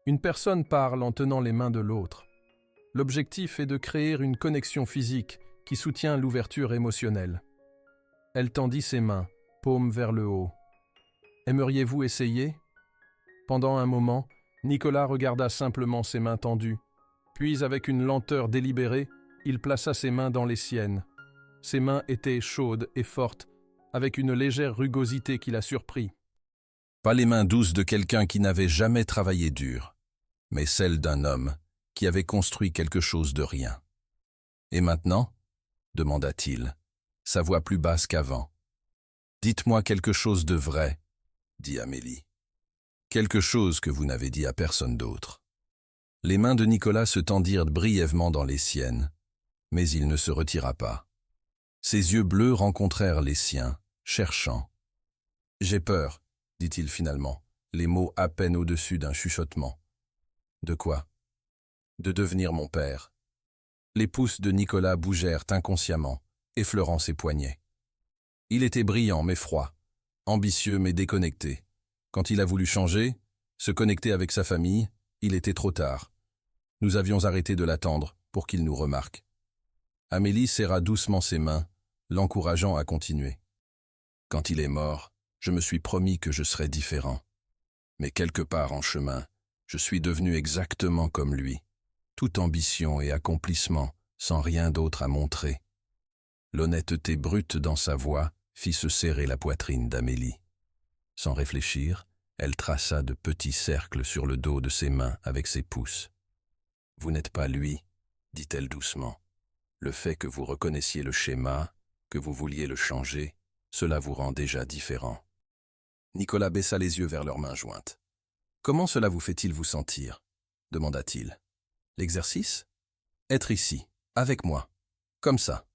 Une personne parle en tenant les mains de l'autre. L'objectif est de créer une connexion physique qui soutient l'ouverture émotionnelle. » Elle tendit ses mains, paume vers le haut. « Aimeriez-vous essayer ?» Pendant un moment, Nicolas regarda simplement ses mains tendues. Puis, avec une lenteur délibérée, il plaça ses mains dans les siennes. Ses mains étaient chaudes et fortes, avec une légère rugosité qui la surprit. Pas les mains douces de quelqu'un qui n'avait jamais travaillé dur, mais celles d'un homme qui avait construit quelque chose de rien. « Et maintenant ?» demanda-t-il, sa voix plus basse qu'avant. « Dites-moi quelque chose de vrai, » dit Amélie. « Quelque chose que vous n'avez dit à personne d'autre. » Les mains de Nicolas se tendirent brièvement dans les siennes, mais il ne se retira pas. Ses yeux bleus rencontrèrent les siens, cherchant. « J'ai peur, » dit-il finalement, les mots à peine au-dessus d'un chuchotement. « De quoi ?»« De devenir mon père. » Les pouces de Nicolas bougèrent inconsciemment, effleurant ses poignets. Il était brillant mais froid, ambitieux mais déconnecté. Quand il a voulu changer, se connecter avec sa famille, il était trop tard. Nous avions arrêté de l'attendre pour qu'il nous remarque. Amélie serra doucement ses mains, l'encourageant à continuer. Quand il est mort, je me suis promis que je serais différent. Mais quelque part en chemin, je suis devenu exactement comme lui, toute ambition et accomplissement, sans rien d'autre à montrer. L'honnêteté brute dans sa voix fit se serrer la poitrine d'Amélie. Sans réfléchir, elle traça de petits cercles sur le dos de ses mains avec ses pouces. « Vous n'êtes pas lui, » dit-elle doucement. « Le fait que vous reconnaissiez le schéma, que vous vouliez le changer, cela vous rend déjà différent. » Nicolas baissa les yeux vers leurs mains jointes. « Comment cela vous fait-il vous sentir ?» demanda-t-il. « L'exercice ? Être ici, avec moi, comme ça. »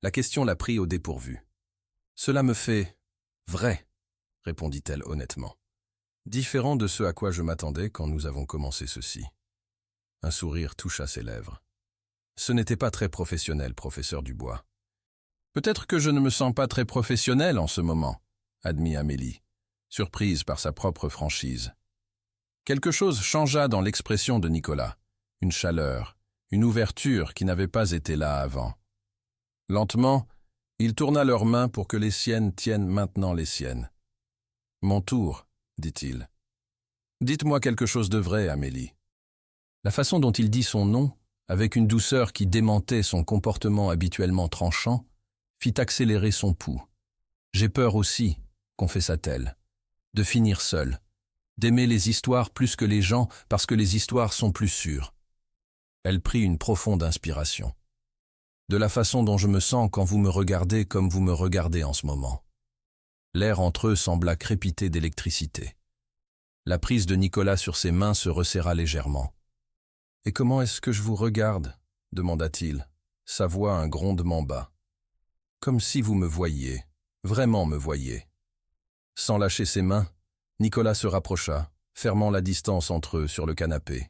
La question la prit au dépourvu. « Cela me fait vrai, » répondit-elle honnêtement. « Différent de ce à quoi je m'attendais quand nous avons commencé ceci. » Un sourire toucha ses lèvres. « Ce n'était pas très professionnel, professeur Dubois. »« Peut-être que je ne me sens pas très professionnel en ce moment, » admit Amélie, surprise par sa propre franchise. Quelque chose changea dans l'expression de Nicolas, une chaleur, une ouverture qui n'avait pas été là avant. Lentement, il tourna leurs mains pour que les siennes tiennent maintenant les siennes. « Mon tour, » dit-il. « Dites-moi quelque chose de vrai, Amélie. » La façon dont il dit son nom, avec une douceur qui démentait son comportement habituellement tranchant, fit accélérer son pouls. « J'ai peur aussi, » confessa-t-elle, « de finir seule, d'aimer les histoires plus que les gens parce que les histoires sont plus sûres. » Elle prit une profonde inspiration. « De la façon dont je me sens quand vous me regardez comme vous me regardez en ce moment. » L'air entre eux sembla crépiter d'électricité. La prise de Nicolas sur ses mains se resserra légèrement. « Et comment est-ce que je vous regarde ?» demanda-t-il, sa voix un grondement bas. « Comme si vous me voyiez, vraiment me voyiez. » Sans lâcher ses mains, Nicolas se rapprocha, fermant la distance entre eux sur le canapé.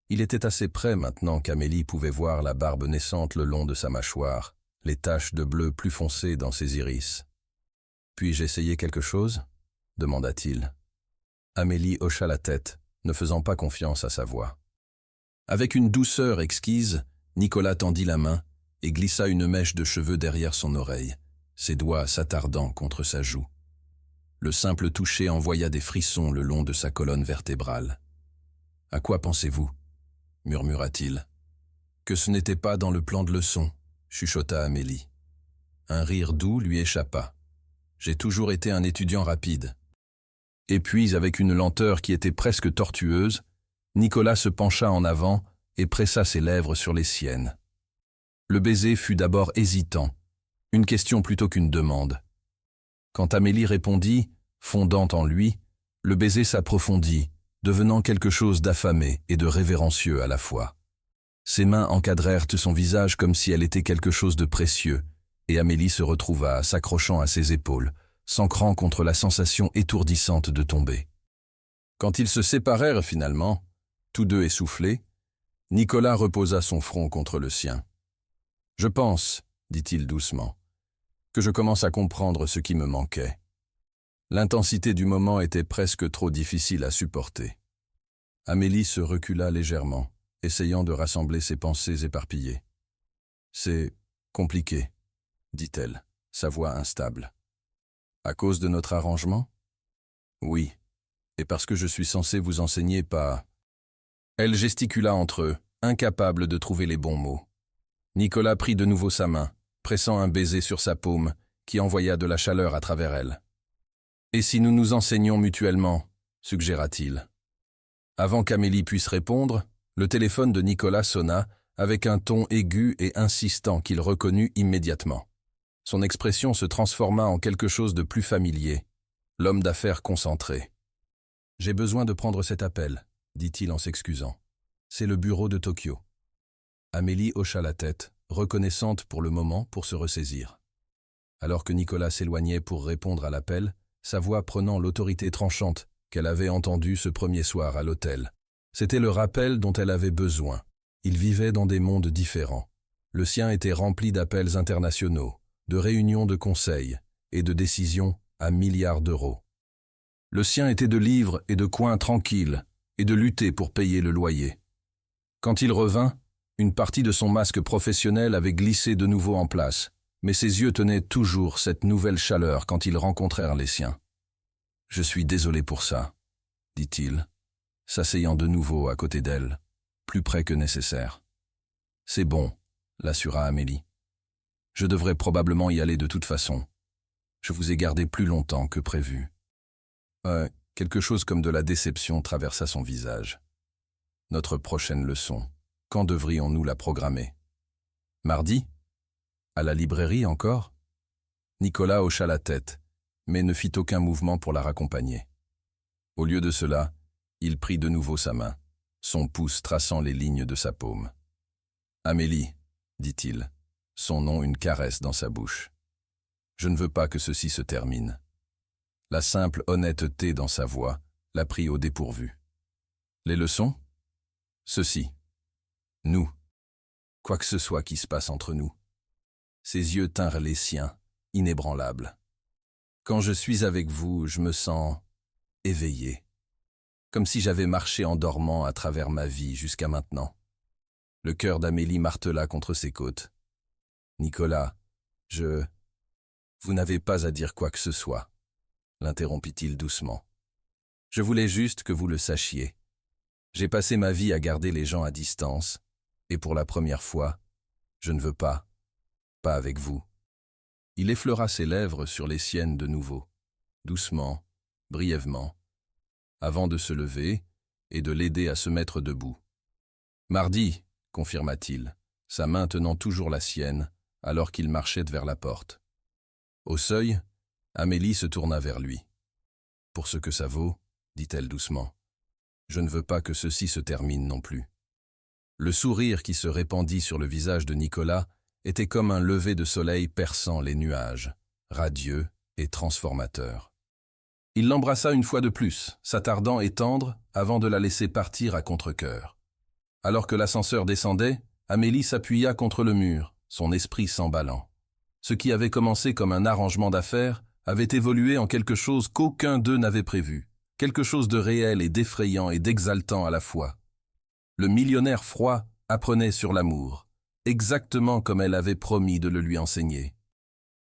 Il était assez près maintenant qu'Amélie pouvait voir la barbe naissante le long de sa mâchoire, les taches de bleu plus foncées dans ses iris. « Puis-je essayer quelque chose ?» demanda-t-il. Amélie hocha la tête, ne faisant pas confiance à sa voix. Avec une douceur exquise, Nicolas tendit la main et glissa une mèche de cheveux derrière son oreille, ses doigts s'attardant contre sa joue. Le simple toucher envoya des frissons le long de sa colonne vertébrale. « À quoi pensez-vous » murmura-t-il. « Que ce n'était pas dans le plan de leçon » chuchota Amélie. Un rire doux lui échappa. « J'ai toujours été un étudiant rapide. » Et puis, avec une lenteur qui était presque tortueuse, Nicolas se pencha en avant et pressa ses lèvres sur les siennes. Le baiser fut d'abord hésitant, une question plutôt qu'une demande. Quand Amélie répondit, fondant en lui, le baiser s'approfondit, devenant quelque chose d'affamé et de révérencieux à la fois. Ses mains encadrèrent son visage comme si elle était quelque chose de précieux, et Amélie se retrouva s'accrochant à ses épaules, s'ancrant contre la sensation étourdissante de tomber. Quand ils se séparèrent finalement, tous deux essoufflés, Nicolas reposa son front contre le sien. « Je pense, dit-il doucement, que je commence à comprendre ce qui me manquait. L'intensité du moment était presque trop difficile à supporter. » Amélie se recula légèrement, essayant de rassembler ses pensées éparpillées. « C'est compliqué, » dit-elle, sa voix instable. « À cause de notre arrangement ? » ?»« Oui, et parce que je suis censé vous enseigner pas... » Elle gesticula entre eux, incapable de trouver les bons mots. Nicolas prit de nouveau sa main, pressant un baiser sur sa paume, qui envoya de la chaleur à travers elle. « Et si nous nous enseignions mutuellement » suggéra-t-il. Avant qu'Amélie puisse répondre, le téléphone de Nicolas sonna avec un ton aigu et insistant qu'il reconnut immédiatement. Son expression se transforma en quelque chose de plus familier, l'homme d'affaires concentré. « J'ai besoin de prendre cet appel », dit-il en s'excusant. « C'est le bureau de Tokyo. » Amélie hocha la tête, reconnaissante pour le moment pour se ressaisir. Alors que Nicolas s'éloignait pour répondre à l'appel, sa voix prenant l'autorité tranchante qu'elle avait entendue ce premier soir à l'hôtel. C'était le rappel dont elle avait besoin. Ils vivaient dans des mondes différents. Le sien était rempli d'appels internationaux, de réunions de conseils et de décisions à milliards d'euros. Le sien était de livres et de coins tranquilles et de lutter pour payer le loyer. Quand il revint, une partie de son masque professionnel avait glissé de nouveau en place, mais ses yeux tenaient toujours cette nouvelle chaleur quand ils rencontrèrent les siens. « Je suis désolé pour ça », dit-il, s'asseyant de nouveau à côté d'elle, plus près que nécessaire. « C'est bon », l'assura Amélie. « Je devrais probablement y aller de toute façon. Je vous ai gardé plus longtemps que prévu. » Quelque chose comme de la déception traversa son visage. « Notre prochaine leçon, quand devrions-nous la programmer ? Mardi ? À la librairie encore ?» Nicolas hocha la tête, mais ne fit aucun mouvement pour la raccompagner. Au lieu de cela, il prit de nouveau sa main, son pouce traçant les lignes de sa paume. « Amélie, » dit-il, son nom une caresse dans sa bouche. « Je ne veux pas que ceci se termine. » La simple honnêteté dans sa voix la prit au dépourvu. « Les leçons ? Ceci. Nous. Quoi que ce soit qui se passe entre nous. » Ses yeux tinrent les siens, inébranlables. « Quand je suis avec vous, je me sens éveillé, comme si j'avais marché en dormant à travers ma vie jusqu'à maintenant. » Le cœur d'Amélie martela contre ses côtes. « Nicolas, Vous n'avez pas à dire quoi que ce soit, » l'interrompit-il doucement. « Je voulais juste que vous le sachiez. J'ai passé ma vie à garder les gens à distance, et pour la première fois, je ne veux pas avec vous. » Il effleura ses lèvres sur les siennes de nouveau, doucement, brièvement, avant de se lever et de l'aider à se mettre debout. « Mardi, » confirma-t-il, sa main tenant toujours la sienne, alors qu'il marchait vers la porte. Au seuil, Amélie se tourna vers lui. « Pour ce que ça vaut, » dit-elle doucement, « je ne veux pas que ceci se termine non plus. » Le sourire qui se répandit sur le visage de Nicolas était comme un lever de soleil perçant les nuages, radieux et transformateur. Il l'embrassa une fois de plus, s'attardant et tendre, avant de la laisser partir à contre-cœur. Alors que l'ascenseur descendait, Amélie s'appuya contre le mur, son esprit s'emballant. Ce qui avait commencé comme un arrangement d'affaires avait évolué en quelque chose qu'aucun d'eux n'avait prévu, quelque chose de réel et d'effrayant et d'exaltant à la fois. Le millionnaire froid apprenait sur l'amour, exactement comme elle avait promis de le lui enseigner.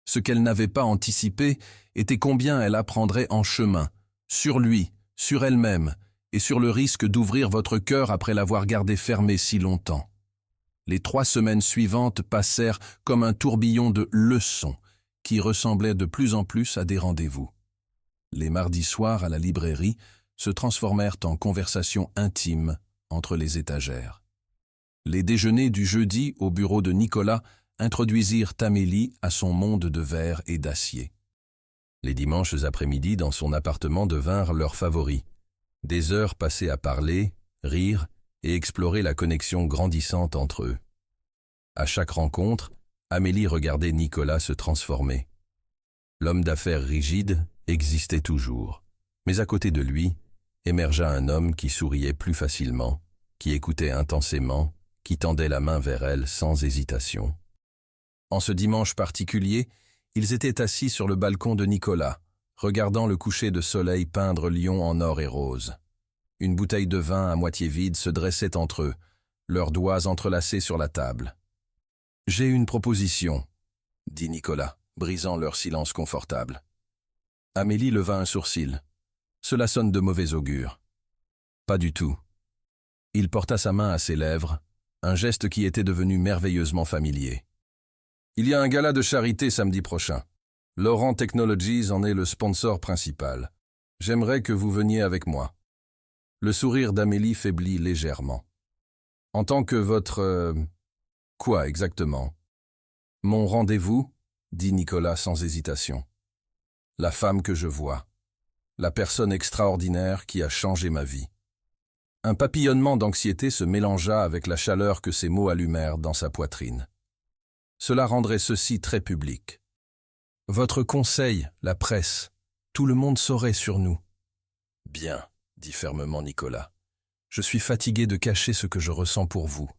Ce qu'elle n'avait pas anticipé était combien elle apprendrait en chemin, sur lui, sur elle-même, et sur le risque d'ouvrir votre cœur après l'avoir gardé fermé si longtemps. Les 3 semaines suivantes passèrent comme un tourbillon de leçons qui ressemblaient de plus en plus à des rendez-vous. Les mardis soirs à la librairie se transformèrent en conversations intimes entre les étagères. Les déjeuners du jeudi au bureau de Nicolas introduisirent Amélie à son monde de verre et d'acier. Les dimanches après-midi dans son appartement devinrent leurs favoris. Des heures passées à parler, rire et explorer la connexion grandissante entre eux. À chaque rencontre, Amélie regardait Nicolas se transformer. L'homme d'affaires rigide existait toujours, mais à côté de lui émergea un homme qui souriait plus facilement, qui écoutait intensément, qui tendait la main vers elle sans hésitation. En ce dimanche particulier, ils étaient assis sur le balcon de Nicolas, regardant le coucher de soleil peindre Lyon en or et rose. Une bouteille de vin à moitié vide se dressait entre eux, leurs doigts entrelacés sur la table. « J'ai une proposition », dit Nicolas, brisant leur silence confortable. Amélie leva un sourcil. Cela sonne de mauvais augure. Pas du tout. Il porta sa main à ses lèvres, un geste qui était devenu merveilleusement familier. Il y a un gala de charité samedi prochain. Laurent Technologies en est le sponsor principal. J'aimerais que vous veniez avec moi. Le sourire d'Amélie faiblit légèrement. En tant que votre... Quoi exactement? Mon rendez-vous, dit Nicolas sans hésitation. La femme que je vois. La personne extraordinaire qui a changé ma vie. Un papillonnement d'anxiété se mélangea avec la chaleur que ces mots allumèrent dans sa poitrine. Cela rendrait ceci très public. Votre conseil, la presse, tout le monde saurait sur nous. Bien, dit fermement Nicolas. Je suis fatigué de cacher ce que je ressens pour vous.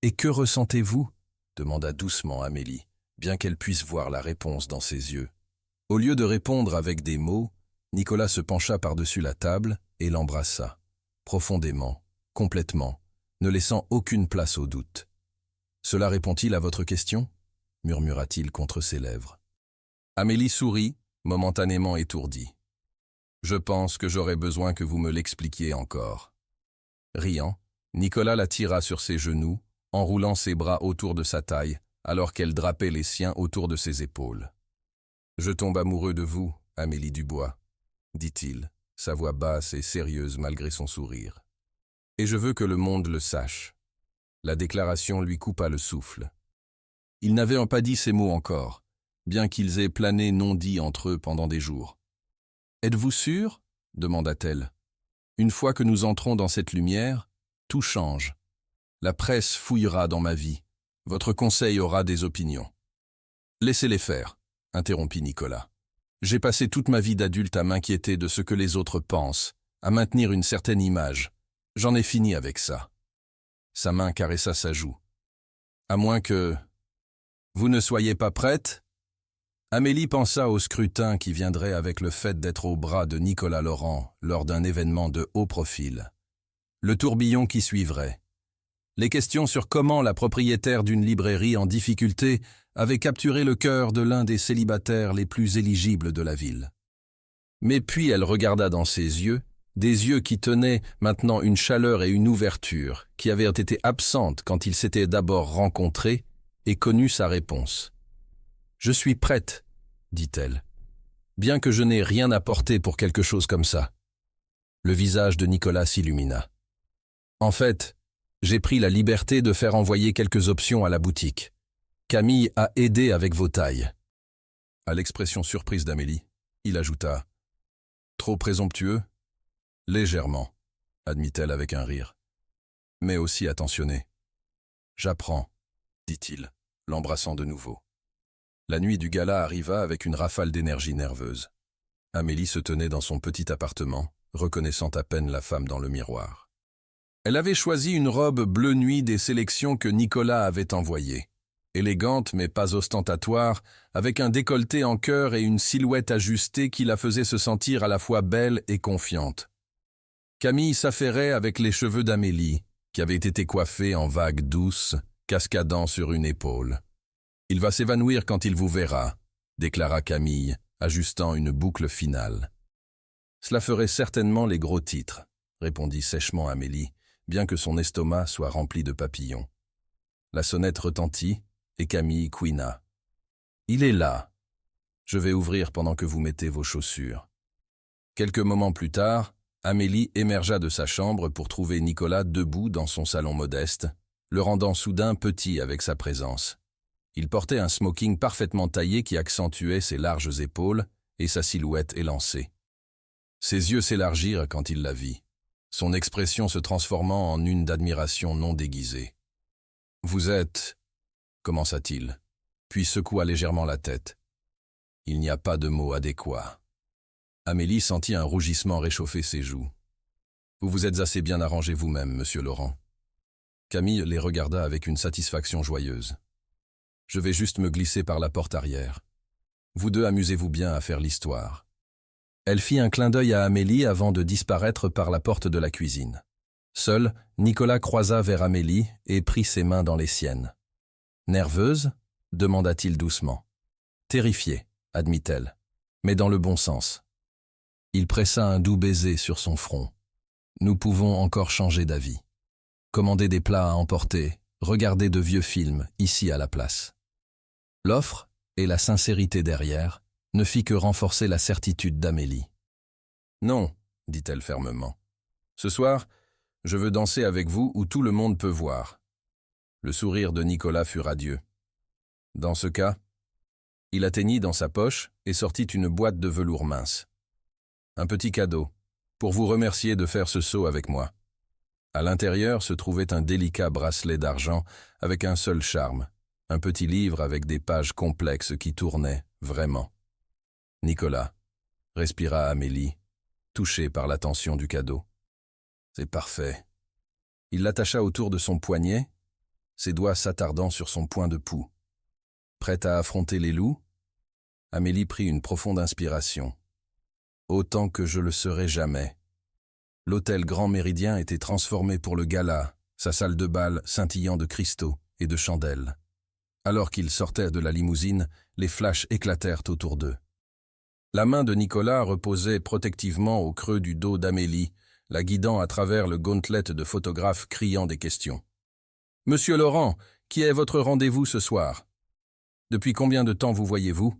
Et que ressentez-vous? Demanda doucement Amélie, bien qu'elle puisse voir la réponse dans ses yeux. Au lieu de répondre avec des mots, Nicolas se pencha par-dessus la table et l'embrassa, profondément, complètement, ne laissant aucune place au doute. « Cela répond-il à votre question » murmura-t-il contre ses lèvres. Amélie sourit, momentanément étourdie. « Je pense que j'aurais besoin que vous me l'expliquiez encore. » Riant, Nicolas la tira sur ses genoux, enroulant ses bras autour de sa taille, alors qu'elle drapait les siens autour de ses épaules. « Je tombe amoureux de vous, Amélie Dubois, » dit-il, sa voix basse et sérieuse malgré son sourire. « Et je veux que le monde le sache. » La déclaration lui coupa le souffle. Ils n'avaient pas dit ces mots encore, bien qu'ils aient plané non dits entre eux pendant des jours. « Êtes-vous sûr ?» demanda-t-elle. « Une fois que nous entrons dans cette lumière, tout change. La presse fouillera dans ma vie. Votre conseil aura des opinions. »« Laissez-les faire, » interrompit Nicolas. « J'ai passé toute ma vie d'adulte à m'inquiéter de ce que les autres pensent, à maintenir une certaine image. J'en ai fini avec ça. » Sa main caressa sa joue. « À moins que... Vous ne soyez pas prête ?» Amélie pensa au scrutin qui viendrait avec le fait d'être au bras de Nicolas Laurent lors d'un événement de haut profil. Le tourbillon qui suivrait. Les questions sur comment la propriétaire d'une librairie en difficulté avait capturé le cœur de l'un des célibataires les plus éligibles de la ville. Mais puis elle regarda dans ses yeux, des yeux qui tenaient maintenant une chaleur et une ouverture, qui avaient été absentes quand ils s'étaient d'abord rencontrés, et connut sa réponse. « Je suis prête, » dit-elle, « bien que je n'ai rien apporté pour quelque chose comme ça. » Le visage de Nicolas s'illumina. « En fait, j'ai pris la liberté de faire envoyer quelques options à la boutique. Camille a aidé avec vos tailles. » À l'expression surprise d'Amélie, il ajouta « Trop présomptueux ?» « Légèrement, » admit-elle avec un rire, mais aussi attentionné. « J'apprends, » dit-il, l'embrassant de nouveau. La nuit du gala arriva avec une rafale d'énergie nerveuse. Amélie se tenait dans son petit appartement, reconnaissant à peine la femme dans le miroir. Elle avait choisi une robe bleu nuit des sélections que Nicolas avait envoyées. Élégante mais pas ostentatoire, avec un décolleté en cœur et une silhouette ajustée qui la faisait se sentir à la fois belle et confiante. Camille s'affairait avec les cheveux d'Amélie, qui avaient été coiffés en vagues douces, cascadant sur une épaule. « Il va s'évanouir quand il vous verra », déclara Camille, ajustant une boucle finale. Cela ferait certainement les gros titres, répondit sèchement Amélie, bien que son estomac soit rempli de papillons. La sonnette retentit, et Camille couina. Il est là. Je vais ouvrir pendant que vous mettez vos chaussures. Quelques moments plus tard, Amélie émergea de sa chambre pour trouver Nicolas debout dans son salon modeste, le rendant soudain petit avec sa présence. Il portait un smoking parfaitement taillé qui accentuait ses larges épaules et sa silhouette élancée. Ses yeux s'élargirent quand il la vit, son expression se transformant en une d'admiration non déguisée. « Vous êtes… » commença-t-il, puis secoua légèrement la tête. Il n'y a pas de mot adéquat. Amélie sentit un rougissement réchauffer ses joues. « Vous vous êtes assez bien arrangé vous-même, monsieur Laurent. » Camille les regarda avec une satisfaction joyeuse. « Je vais juste me glisser par la porte arrière. Vous deux amusez-vous bien à faire l'histoire. » Elle fit un clin d'œil à Amélie avant de disparaître par la porte de la cuisine. Seul, Nicolas croisa vers Amélie et prit ses mains dans les siennes. « Nerveuse ?» demanda-t-il doucement. « Terrifiée », admit-elle, mais dans le bon sens. Il pressa un doux baiser sur son front. « Nous pouvons encore changer d'avis. Commander des plats à emporter, regarder de vieux films, ici à la place. » L'offre, et la sincérité derrière, ne fit que renforcer la certitude d'Amélie. « Non, dit-elle fermement. Ce soir, je veux danser avec vous où tout le monde peut voir. » Le sourire de Nicolas fut radieux. « Dans ce cas, il atteignit dans sa poche et sortit une boîte de velours mince. Un petit cadeau, pour vous remercier de faire ce saut avec moi. À l'intérieur se trouvait un délicat bracelet d'argent avec un seul charme, un petit livre avec des pages complexes qui tournaient, vraiment. Nicolas, respira Amélie, touchée par l'attention du cadeau. C'est parfait. Il l'attacha autour de son poignet, ses doigts s'attardant sur son point de pouls. Prête à affronter les loups? Amélie prit une profonde inspiration. Autant que je le serai jamais. L'hôtel Grand Méridien était transformé pour le gala, sa salle de bal scintillant de cristaux et de chandelles. Alors qu'ils sortaient de la limousine, les flashs éclatèrent autour d'eux. La main de Nicolas reposait protectivement au creux du dos d'Amélie, la guidant à travers le gauntlet de photographes criant des questions. « Monsieur Laurent, qui est votre rendez-vous ce soir? Depuis combien de temps vous voyez-vous?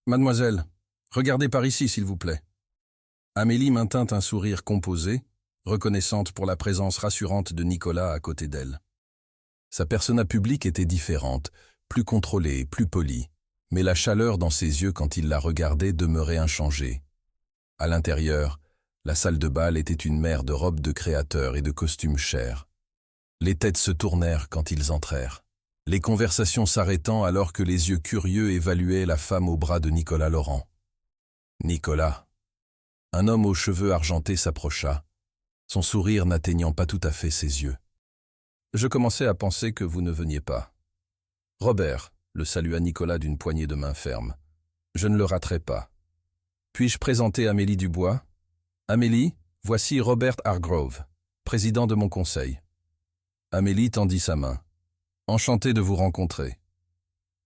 Mademoiselle, regardez par ici, s'il vous plaît. » Amélie maintint un sourire composé, reconnaissante pour la présence rassurante de Nicolas à côté d'elle. Sa persona publique était différente, plus contrôlée, plus polie, mais la chaleur dans ses yeux quand il la regardait demeurait inchangée. À l'intérieur, la salle de bal était une mer de robes de créateurs et de costumes chers. Les têtes se tournèrent quand ils entrèrent, les conversations s'arrêtant alors que les yeux curieux évaluaient la femme au bras de Nicolas Laurent. Nicolas. Un homme aux cheveux argentés s'approcha, son sourire n'atteignant pas tout à fait ses yeux. « Je commençais à penser que vous ne veniez pas. »« Robert, » le salua Nicolas d'une poignée de main ferme. « Je ne le raterai pas. Puis-je présenter Amélie Dubois? Amélie, voici Robert Hargrove, président de mon conseil. » Amélie tendit sa main. « Enchanté de vous rencontrer. »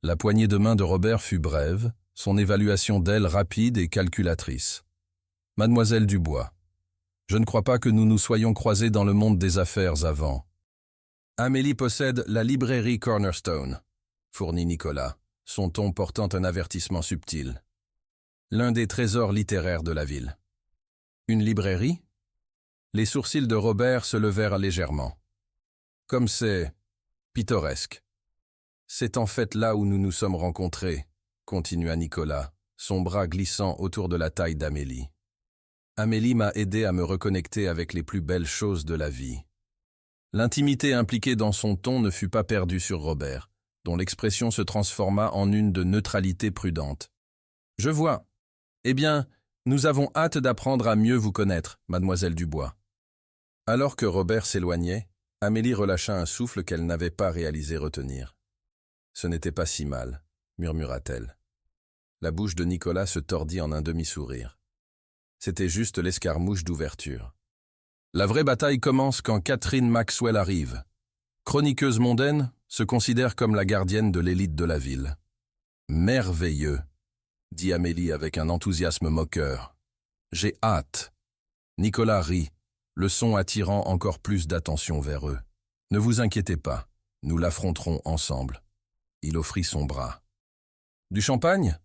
La poignée de main de Robert fut brève, son évaluation d'elle rapide et calculatrice. « Mademoiselle Dubois, je ne crois pas que nous nous soyons croisés dans le monde des affaires avant. » « Amélie possède la librairie Cornerstone, » fournit Nicolas, son ton portant un avertissement subtil. « L'un des trésors littéraires de la ville. »« Une librairie ?» Les sourcils de Robert se levèrent légèrement. « Comme c'est pittoresque. »« C'est en fait là où nous nous sommes rencontrés, » continua Nicolas, son bras glissant autour de la taille d'Amélie. « Amélie m'a aidé à me reconnecter avec les plus belles choses de la vie. » L'intimité impliquée dans son ton ne fut pas perdue sur Robert, dont l'expression se transforma en une de neutralité prudente. « Je vois. Eh bien, nous avons hâte d'apprendre à mieux vous connaître, mademoiselle Dubois. » Alors que Robert s'éloignait, Amélie relâcha un souffle qu'elle n'avait pas réalisé retenir. « Ce n'était pas si mal, » murmura-t-elle. La bouche de Nicolas se tordit en un demi-sourire. C'était juste l'escarmouche d'ouverture. La vraie bataille commence quand Catherine Maxwell arrive. Chroniqueuse mondaine, se considère comme la gardienne de l'élite de la ville. Merveilleux, dit Amélie avec un enthousiasme moqueur. J'ai hâte. Nicolas rit, le son attirant encore plus d'attention vers eux. Ne vous inquiétez pas, nous l'affronterons ensemble. Il offrit son bras. Du champagne?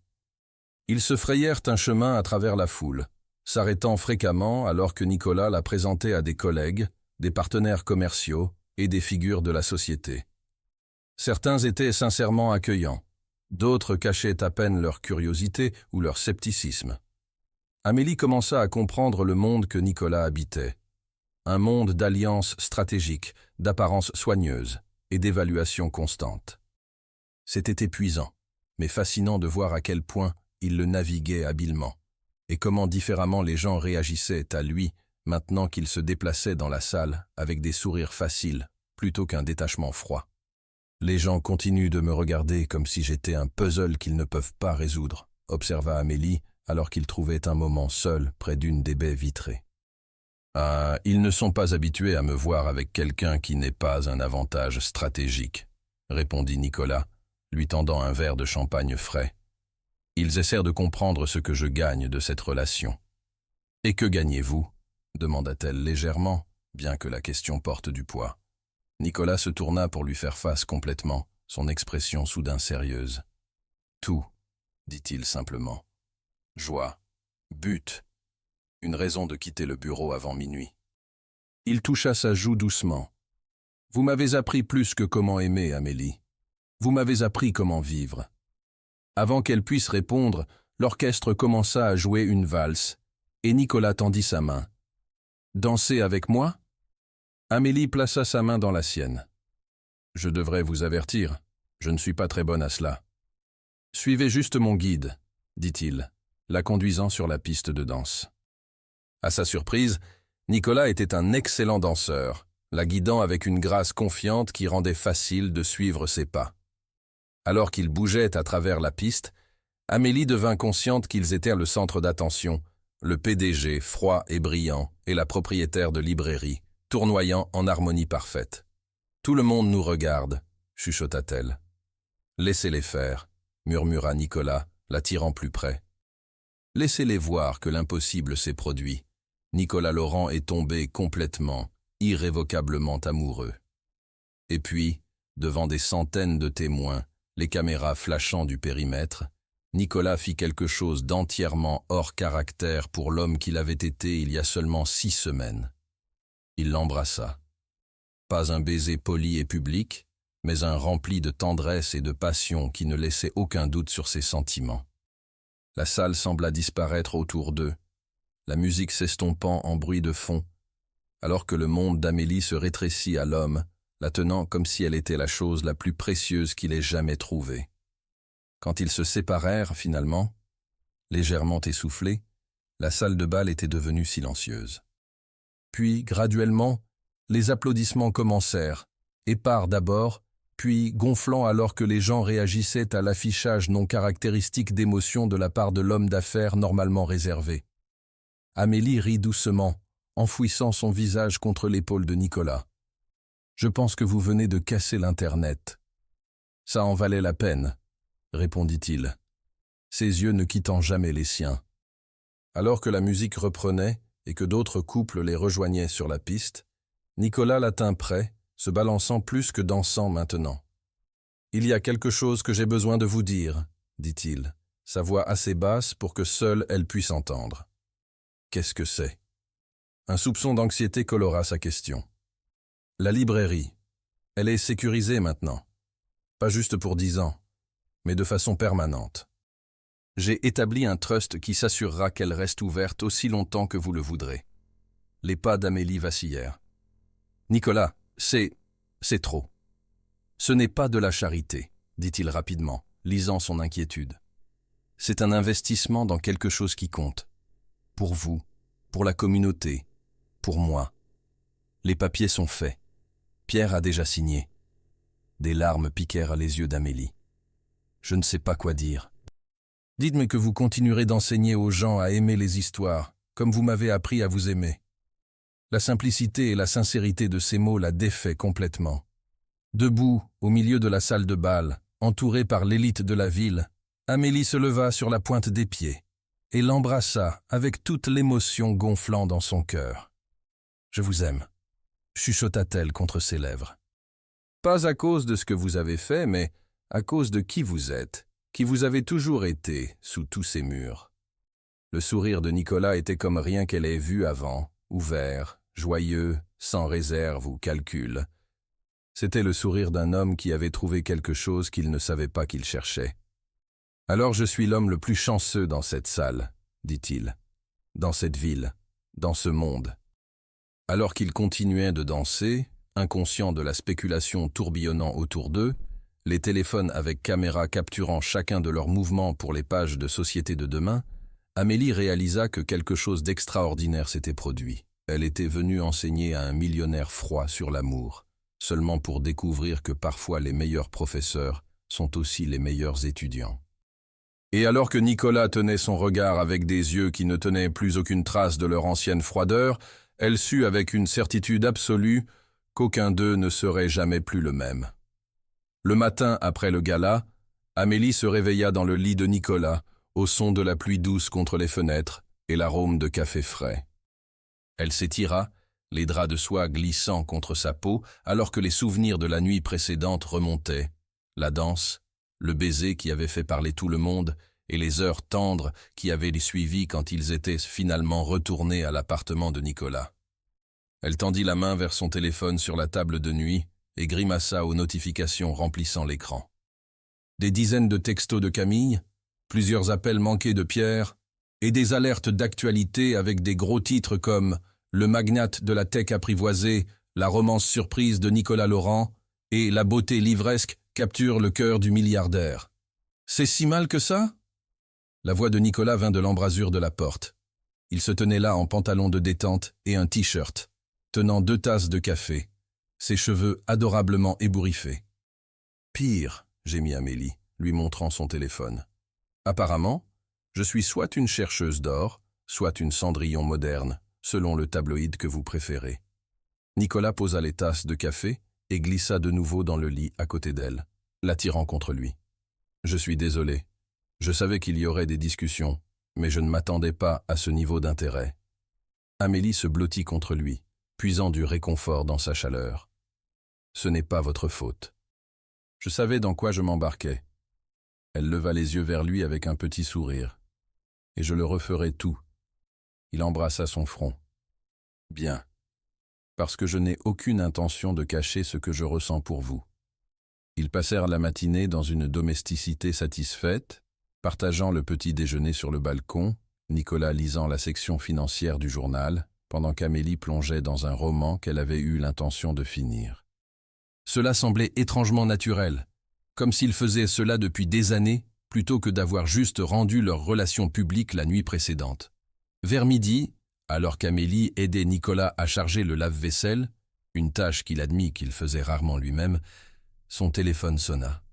Ils se frayèrent un chemin à travers la foule, s'arrêtant fréquemment alors que Nicolas la présentait à des collègues, des partenaires commerciaux et des figures de la société. Certains étaient sincèrement accueillants, d'autres cachaient à peine leur curiosité ou leur scepticisme. Amélie commença à comprendre le monde que Nicolas habitait. Un monde d'alliances stratégiques, d'apparence soigneuse et d'évaluation constante. C'était épuisant, mais fascinant de voir à quel point il le naviguait habilement, et comment différemment les gens réagissaient à lui maintenant qu'il se déplaçait dans la salle avec des sourires faciles plutôt qu'un détachement froid. Les gens continuent de me regarder comme si j'étais un puzzle qu'ils ne peuvent pas résoudre, observa Amélie alors qu'ils trouvaient un moment seuls près d'une des baies vitrées. Ah, ils ne sont pas habitués à me voir avec quelqu'un qui n'est pas un avantage stratégique, répondit Nicolas, lui tendant un verre de champagne frais. Ils essaient de comprendre ce que je gagne de cette relation. Et que gagnez-vous? Demanda-t-elle légèrement, bien que la question porte du poids. Nicolas se tourna pour lui faire face complètement, son expression soudain sérieuse. Tout, dit-il simplement. Joie, but, une raison de quitter le bureau avant minuit. Il toucha sa joue doucement. Vous m'avez appris plus que comment aimer, Amélie. Vous m'avez appris comment vivre. Avant qu'elle puisse répondre, l'orchestre commença à jouer une valse, et Nicolas tendit sa main. Danser avec moi? Amélie plaça sa main dans la sienne. Je devrais vous avertir, je ne suis pas très bonne à cela. Suivez juste mon guide, dit-il, la conduisant sur la piste de danse. À sa surprise, Nicolas était un excellent danseur, la guidant avec une grâce confiante qui rendait facile de suivre ses pas. Alors qu'ils bougeaient à travers la piste, Amélie devint consciente qu'ils étaient le centre d'attention, le PDG froid et brillant et la propriétaire de librairie, tournoyant en harmonie parfaite. « Tout le monde nous regarde », chuchota-t-elle. « Laissez-les faire », murmura Nicolas, l'attirant plus près. « Laissez-les voir que l'impossible s'est produit. » Nicolas Laurent est tombé complètement, irrévocablement amoureux. Et puis, devant des centaines de témoins, les caméras flashant du périmètre, Nicolas fit quelque chose d'entièrement hors caractère pour l'homme qu'il avait été il y a seulement 6 semaines. Il l'embrassa. Pas un baiser poli et public, mais un rempli de tendresse et de passion qui ne laissait aucun doute sur ses sentiments. La salle sembla disparaître autour d'eux, la musique s'estompant en bruit de fond, alors que le monde d'Amélie se rétrécit à l'homme, la tenant comme si elle était la chose la plus précieuse qu'il ait jamais trouvée. Quand ils se séparèrent, finalement, légèrement essoufflés, la salle de bal était devenue silencieuse. Puis, graduellement, les applaudissements commencèrent, épars d'abord, puis gonflant alors que les gens réagissaient à l'affichage non caractéristique d'émotion de la part de l'homme d'affaires normalement réservé. Amélie rit doucement, enfouissant son visage contre l'épaule de Nicolas. « Je pense que vous venez de casser l'Internet. »« Ça en valait la peine, » répondit-il, ses yeux ne quittant jamais les siens. Alors que la musique reprenait et que d'autres couples les rejoignaient sur la piste, Nicolas la tint près, se balançant plus que dansant maintenant. « Il y a quelque chose que j'ai besoin de vous dire, » dit-il, sa voix assez basse pour que seule elle puisse entendre. « Qu'est-ce que c'est ?» Un soupçon d'anxiété colora sa question. « La librairie. Elle est sécurisée maintenant. Pas juste pour 10 ans, mais de façon permanente. J'ai établi un trust qui s'assurera qu'elle reste ouverte aussi longtemps que vous le voudrez. » Les pas d'Amélie vacillèrent. « Nicolas, c'est trop. Ce n'est pas de la charité, dit-il rapidement, lisant son inquiétude. C'est un investissement dans quelque chose qui compte. Pour vous, pour la communauté, pour moi. Les papiers sont faits. Pierre a déjà signé. » Des larmes piquèrent les yeux d'Amélie. « Je ne sais pas quoi dire. Dites-moi que vous continuerez d'enseigner aux gens à aimer les histoires, comme vous m'avez appris à vous aimer. » La simplicité et la sincérité de ces mots la défait complètement. Debout, au milieu de la salle de bal, entourée par l'élite de la ville, Amélie se leva sur la pointe des pieds et l'embrassa avec toute l'émotion gonflant dans son cœur. « Je vous aime », chuchota-t-elle contre ses lèvres. « Pas à cause de ce que vous avez fait, mais à cause de qui vous êtes, qui vous avez toujours été sous tous ces murs. » Le sourire de Nicolas était comme rien qu'elle ait vu avant, ouvert, joyeux, sans réserve ou calcul. C'était le sourire d'un homme qui avait trouvé quelque chose qu'il ne savait pas qu'il cherchait. « Alors je suis l'homme le plus chanceux dans cette salle, dit-il, dans cette ville, dans ce monde. » Alors qu'ils continuaient de danser, inconscients de la spéculation tourbillonnant autour d'eux, les téléphones avec caméra capturant chacun de leurs mouvements pour les pages de Société de demain, Amélie réalisa que quelque chose d'extraordinaire s'était produit. Elle était venue enseigner à un millionnaire froid sur l'amour, seulement pour découvrir que parfois les meilleurs professeurs sont aussi les meilleurs étudiants. Et alors que Nicolas tenait son regard avec des yeux qui ne tenaient plus aucune trace de leur ancienne froideur, elle sut avec une certitude absolue qu'aucun d'eux ne serait jamais plus le même. Le matin après le gala, Amélie se réveilla dans le lit de Nicolas, au son de la pluie douce contre les fenêtres et l'arôme de café frais. Elle s'étira, les draps de soie glissant contre sa peau, alors que les souvenirs de la nuit précédente remontaient, la danse, le baiser qui avait fait parler tout le monde, et les heures tendres qui avaient les suivis quand ils étaient finalement retournés à l'appartement de Nicolas. Elle tendit la main vers son téléphone sur la table de nuit et grimaça aux notifications remplissant l'écran. Des dizaines de textos de Camille, plusieurs appels manqués de Pierre, et des alertes d'actualité avec des gros titres comme « Le magnate de la tech apprivoisé »,« La romance surprise de Nicolas Laurent » et « La beauté livresque capture le cœur du milliardaire ». « C'est si mal que ça ?» La voix de Nicolas vint de l'embrasure de la porte. Il se tenait là en pantalon de détente et un t-shirt, tenant 2 tasses de café, ses cheveux adorablement ébouriffés. « Pire », gémit Amélie, lui montrant son téléphone. « Apparemment, je suis soit une chercheuse d'or, soit une Cendrillon moderne, selon le tabloïd que vous préférez. » Nicolas posa les tasses de café et glissa de nouveau dans le lit à côté d'elle, l'attirant contre lui. « Je suis désolé. Je savais qu'il y aurait des discussions, mais je ne m'attendais pas à ce niveau d'intérêt. » Amélie se blottit contre lui, puisant du réconfort dans sa chaleur. « Ce n'est pas votre faute. Je savais dans quoi je m'embarquais. » Elle leva les yeux vers lui avec un petit sourire. « Et je le referai tout. » Il embrassa son front. « Bien. Parce que je n'ai aucune intention de cacher ce que je ressens pour vous. » Ils passèrent la matinée dans une domesticité satisfaite, partageant le petit déjeuner sur le balcon, Nicolas lisant la section financière du journal, pendant qu'Amélie plongeait dans un roman qu'elle avait eu l'intention de finir. Cela semblait étrangement naturel, comme s'ils faisaient cela depuis des années, plutôt que d'avoir juste rendu leur relation publique la nuit précédente. Vers midi, alors qu'Amélie aidait Nicolas à charger le lave-vaisselle, une tâche qu'il admit qu'il faisait rarement lui-même, son téléphone sonna.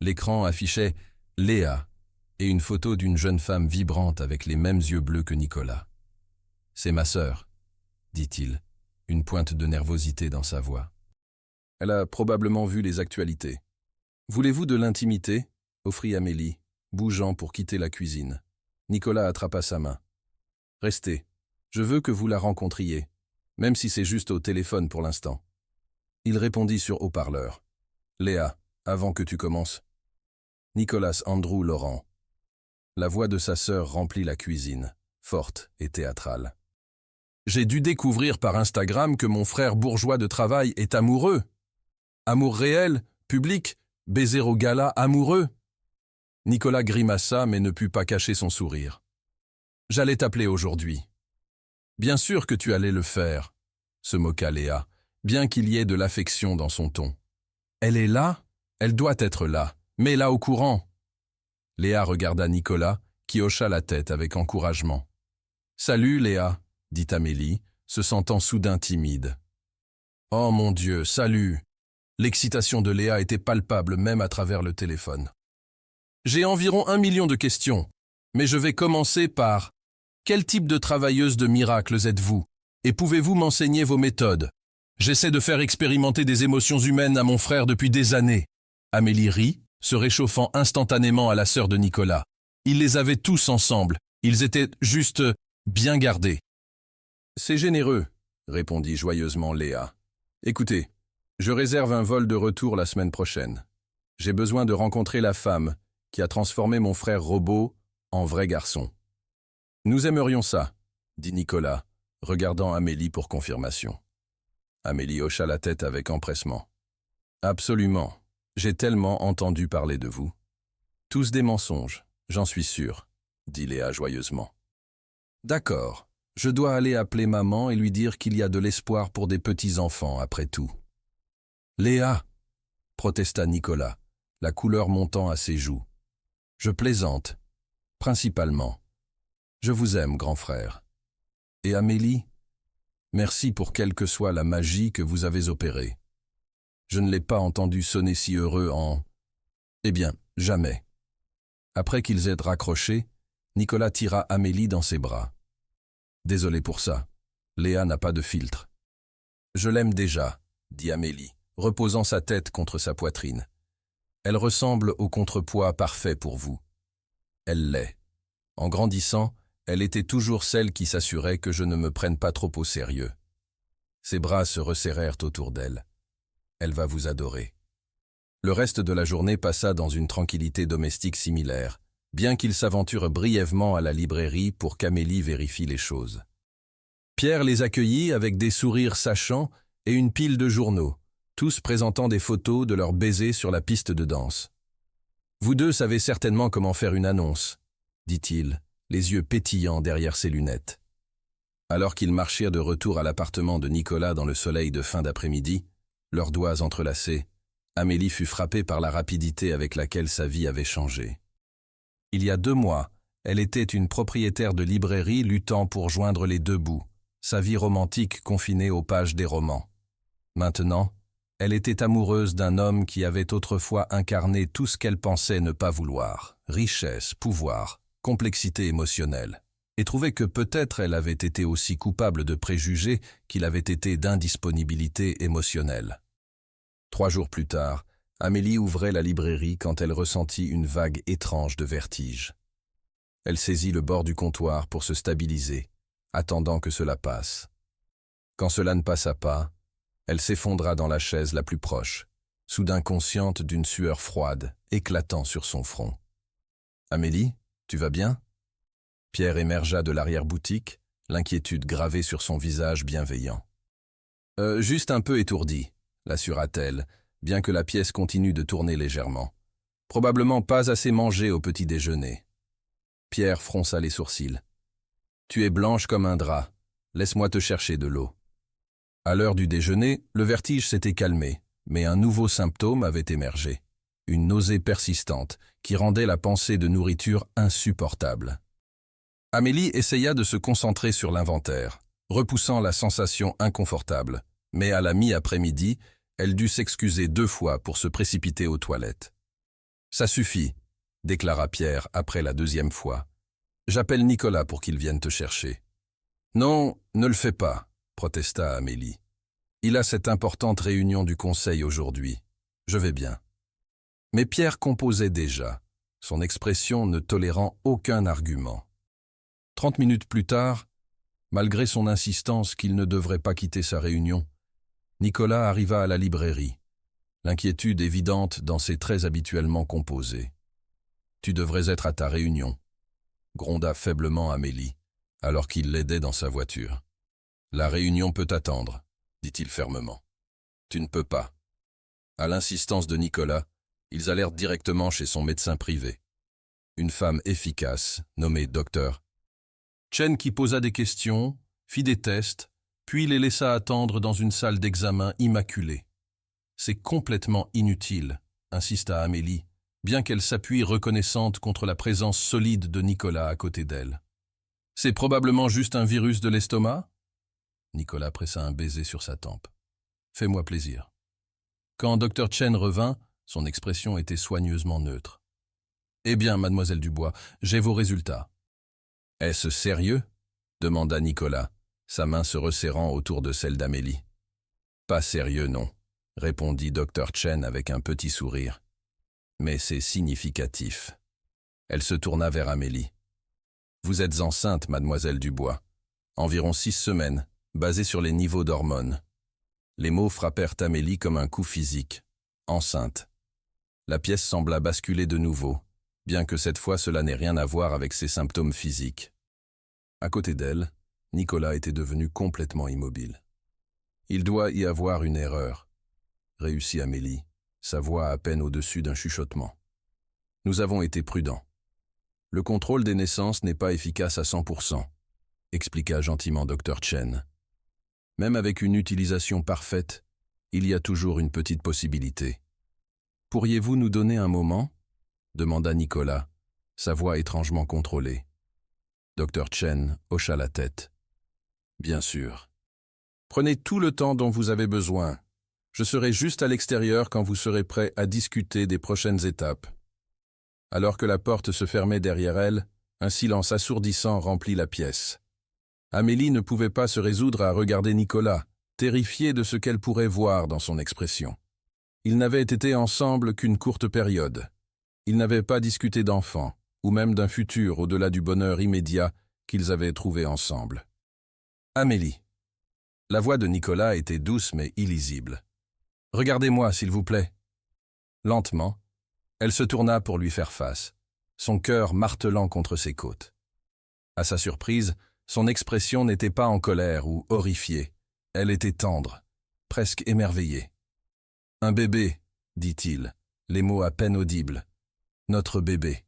L'écran affichait « Léa » et une photo d'une jeune femme vibrante avec les mêmes yeux bleus que Nicolas. « C'est ma sœur », dit-il, une pointe de nervosité dans sa voix. Elle a probablement vu les actualités. « Voulez-vous de l'intimité ?» offrit Amélie, bougeant pour quitter la cuisine. Nicolas attrapa sa main. « Restez, je veux que vous la rencontriez, même si c'est juste au téléphone pour l'instant. » Il répondit sur haut-parleur. « Léa, avant que tu commences. » Nicolas Andrew Laurent. La voix de sa sœur remplit la cuisine, forte et théâtrale. « J'ai dû découvrir par Instagram que mon frère bourgeois de travail est amoureux. Amour réel, public, baiser au gala, amoureux. » Nicolas grimaça mais ne put pas cacher son sourire. « J'allais t'appeler aujourd'hui. »« Bien sûr que tu allais le faire, » se moqua Léa, bien qu'il y ait de l'affection dans son ton. « Elle est là, elle doit être là, mets-la au courant. » Léa regarda Nicolas, qui hocha la tête avec encouragement. « Salut Léa, » dit Amélie, se sentant soudain timide. « Oh mon Dieu, salut !» L'excitation de Léa était palpable même à travers le téléphone. « J'ai environ 1 million de questions, mais je vais commencer par « Quel type de travailleuse de miracles êtes-vous? Et pouvez-vous m'enseigner vos méthodes? J'essaie de faire expérimenter des émotions humaines à mon frère depuis des années. » Amélie rit, se réchauffant instantanément à la sœur de Nicolas. Il les avait tous ensemble. Ils étaient juste bien gardés. « C'est généreux, » répondit joyeusement Léa. « Écoutez, je réserve un vol de retour la semaine prochaine. J'ai besoin de rencontrer la femme qui a transformé mon frère Robot en vrai garçon. » « Nous aimerions ça, » dit Nicolas, regardant Amélie pour confirmation. Amélie hocha la tête avec empressement. « Absolument, j'ai tellement entendu parler de vous. »« Tous des mensonges, j'en suis sûr, » dit Léa joyeusement. « D'accord, je dois aller appeler maman et lui dire qu'il y a de l'espoir pour des petits-enfants après tout. »« Léa !» protesta Nicolas, la couleur montant à ses joues. « Je plaisante, principalement. Je vous aime, grand frère. Et Amélie, merci pour quelle que soit la magie que vous avez opérée. Je ne l'ai pas entendu sonner si heureux en... Eh bien, jamais. » Après qu'ils aient raccroché, Nicolas tira Amélie dans ses bras. « Désolé pour ça, Léa n'a pas de filtre. »« Je l'aime déjà, » dit Amélie, reposant sa tête contre sa poitrine. « Elle ressemble au contrepoids parfait pour vous. » Elle l'est. En grandissant, elle était toujours celle qui s'assurait que je ne me prenne pas trop au sérieux. Ses bras se resserrèrent autour d'elle. Elle va vous adorer. Le reste de la journée passa dans une tranquillité domestique similaire, bien qu'il s'aventure brièvement à la librairie pour qu'Amélie vérifie les choses. Pierre les accueillit avec des sourires sachants et une pile de journaux, tous présentant des photos de leurs baisers sur la piste de danse. « Vous deux savez certainement comment faire une annonce, » dit-il, les yeux pétillants derrière ses lunettes. Alors qu'ils marchèrent de retour à l'appartement de Nicolas dans le soleil de fin d'après-midi, leurs doigts entrelacés, Amélie fut frappée par la rapidité avec laquelle sa vie avait changé. Il y a 2 mois, elle était une propriétaire de librairie luttant pour joindre les deux bouts, sa vie romantique confinée aux pages des romans. Maintenant, elle était amoureuse d'un homme qui avait autrefois incarné tout ce qu'elle pensait ne pas vouloir, richesse, pouvoir, complexité émotionnelle, et trouvait que peut-être elle avait été aussi coupable de préjugés qu'il avait été d'indisponibilité émotionnelle. 3 jours plus tard, Amélie ouvrait la librairie quand elle ressentit une vague étrange de vertige. Elle saisit le bord du comptoir pour se stabiliser, attendant que cela passe. Quand cela ne passa pas, elle s'effondra dans la chaise la plus proche, soudain consciente d'une sueur froide éclatant sur son front. « Amélie, tu vas bien ?» Pierre émergea de l'arrière-boutique, l'inquiétude gravée sur son visage bienveillant. « Juste un peu étourdi », l'assura-t-elle, bien que la pièce continue de tourner légèrement. « Probablement pas assez mangé au petit déjeuner. » Pierre fronça les sourcils. « Tu es blanche comme un drap. Laisse-moi te chercher de l'eau. » À l'heure du déjeuner, le vertige s'était calmé, mais un nouveau symptôme avait émergé. Une nausée persistante qui rendait la pensée de nourriture insupportable. Amélie essaya de se concentrer sur l'inventaire, repoussant la sensation inconfortable, mais à la mi-après-midi, elle dut s'excuser 2 fois pour se précipiter aux toilettes. « Ça suffit », déclara Pierre après la 2e fois. « J'appelle Nicolas pour qu'il vienne te chercher. »« Non, ne le fais pas », protesta Amélie. « Il a cette importante réunion du conseil aujourd'hui. Je vais bien. » Mais Pierre composait déjà, son expression ne tolérant aucun argument. 30 minutes plus tard, malgré son insistance qu'il ne devrait pas quitter sa réunion, Nicolas arriva à la librairie, l'inquiétude évidente dans ses traits habituellement composés. « Tu devrais être à ta réunion », gronda faiblement Amélie, alors qu'il l'aidait dans sa voiture. « La réunion peut attendre, » dit-il fermement. « Tu ne peux pas. » À l'insistance de Nicolas, ils allèrent directement chez son médecin privé. Une femme efficace, nommée docteur. Chen qui posa des questions, fit des tests, puis les laissa attendre dans une salle d'examen immaculée. « C'est complètement inutile », insista Amélie, bien qu'elle s'appuie reconnaissante contre la présence solide de Nicolas à côté d'elle. « C'est probablement juste un virus de l'estomac ?» Nicolas pressa un baiser sur sa tempe. « Fais-moi plaisir. » Quand Dr Chen revint, son expression était soigneusement neutre. « Eh bien, mademoiselle Dubois, j'ai vos résultats. »« Est-ce sérieux ?» demanda Nicolas, sa main se resserrant autour de celle d'Amélie. « Pas sérieux, non, » répondit Dr Chen avec un petit sourire. Mais c'est significatif. Elle se tourna vers Amélie. « Vous êtes enceinte, mademoiselle Dubois. Environ 6 semaines, basées sur les niveaux d'hormones. » Les mots frappèrent Amélie comme un coup physique. Enceinte. La pièce sembla basculer de nouveau, bien que cette fois cela n'ait rien à voir avec ses symptômes physiques. À côté d'elle, Nicolas était devenu complètement immobile. « Il doit y avoir une erreur, » réussit Amélie, sa voix à peine au-dessus d'un chuchotement. « Nous avons été prudents. Le contrôle des naissances n'est pas efficace à 100%, expliqua gentiment Dr. Chen. Même avec une utilisation parfaite, il y a toujours une petite possibilité. Pourriez-vous nous donner un moment ? Demanda Nicolas, sa voix étrangement contrôlée. Dr. Chen hocha la tête. Bien sûr. Prenez tout le temps dont vous avez besoin. Je serai juste à l'extérieur quand vous serez prêt à discuter des prochaines étapes. Alors que la porte se fermait derrière elle, un silence assourdissant remplit la pièce. Amélie ne pouvait pas se résoudre à regarder Nicolas, terrifiée de ce qu'elle pourrait voir dans son expression. Ils n'avaient été ensemble qu'une courte période. Ils n'avaient pas discuté d'enfants, ou même d'un futur au-delà du bonheur immédiat qu'ils avaient trouvé ensemble. Amélie. La voix de Nicolas était douce mais illisible. « Regardez-moi, s'il vous plaît. » Lentement, elle se tourna pour lui faire face, son cœur martelant contre ses côtes. À sa surprise, son expression n'était pas en colère ou horrifiée. Elle était tendre, presque émerveillée. « Un bébé, dit-il, les mots à peine audibles. Notre bébé. »«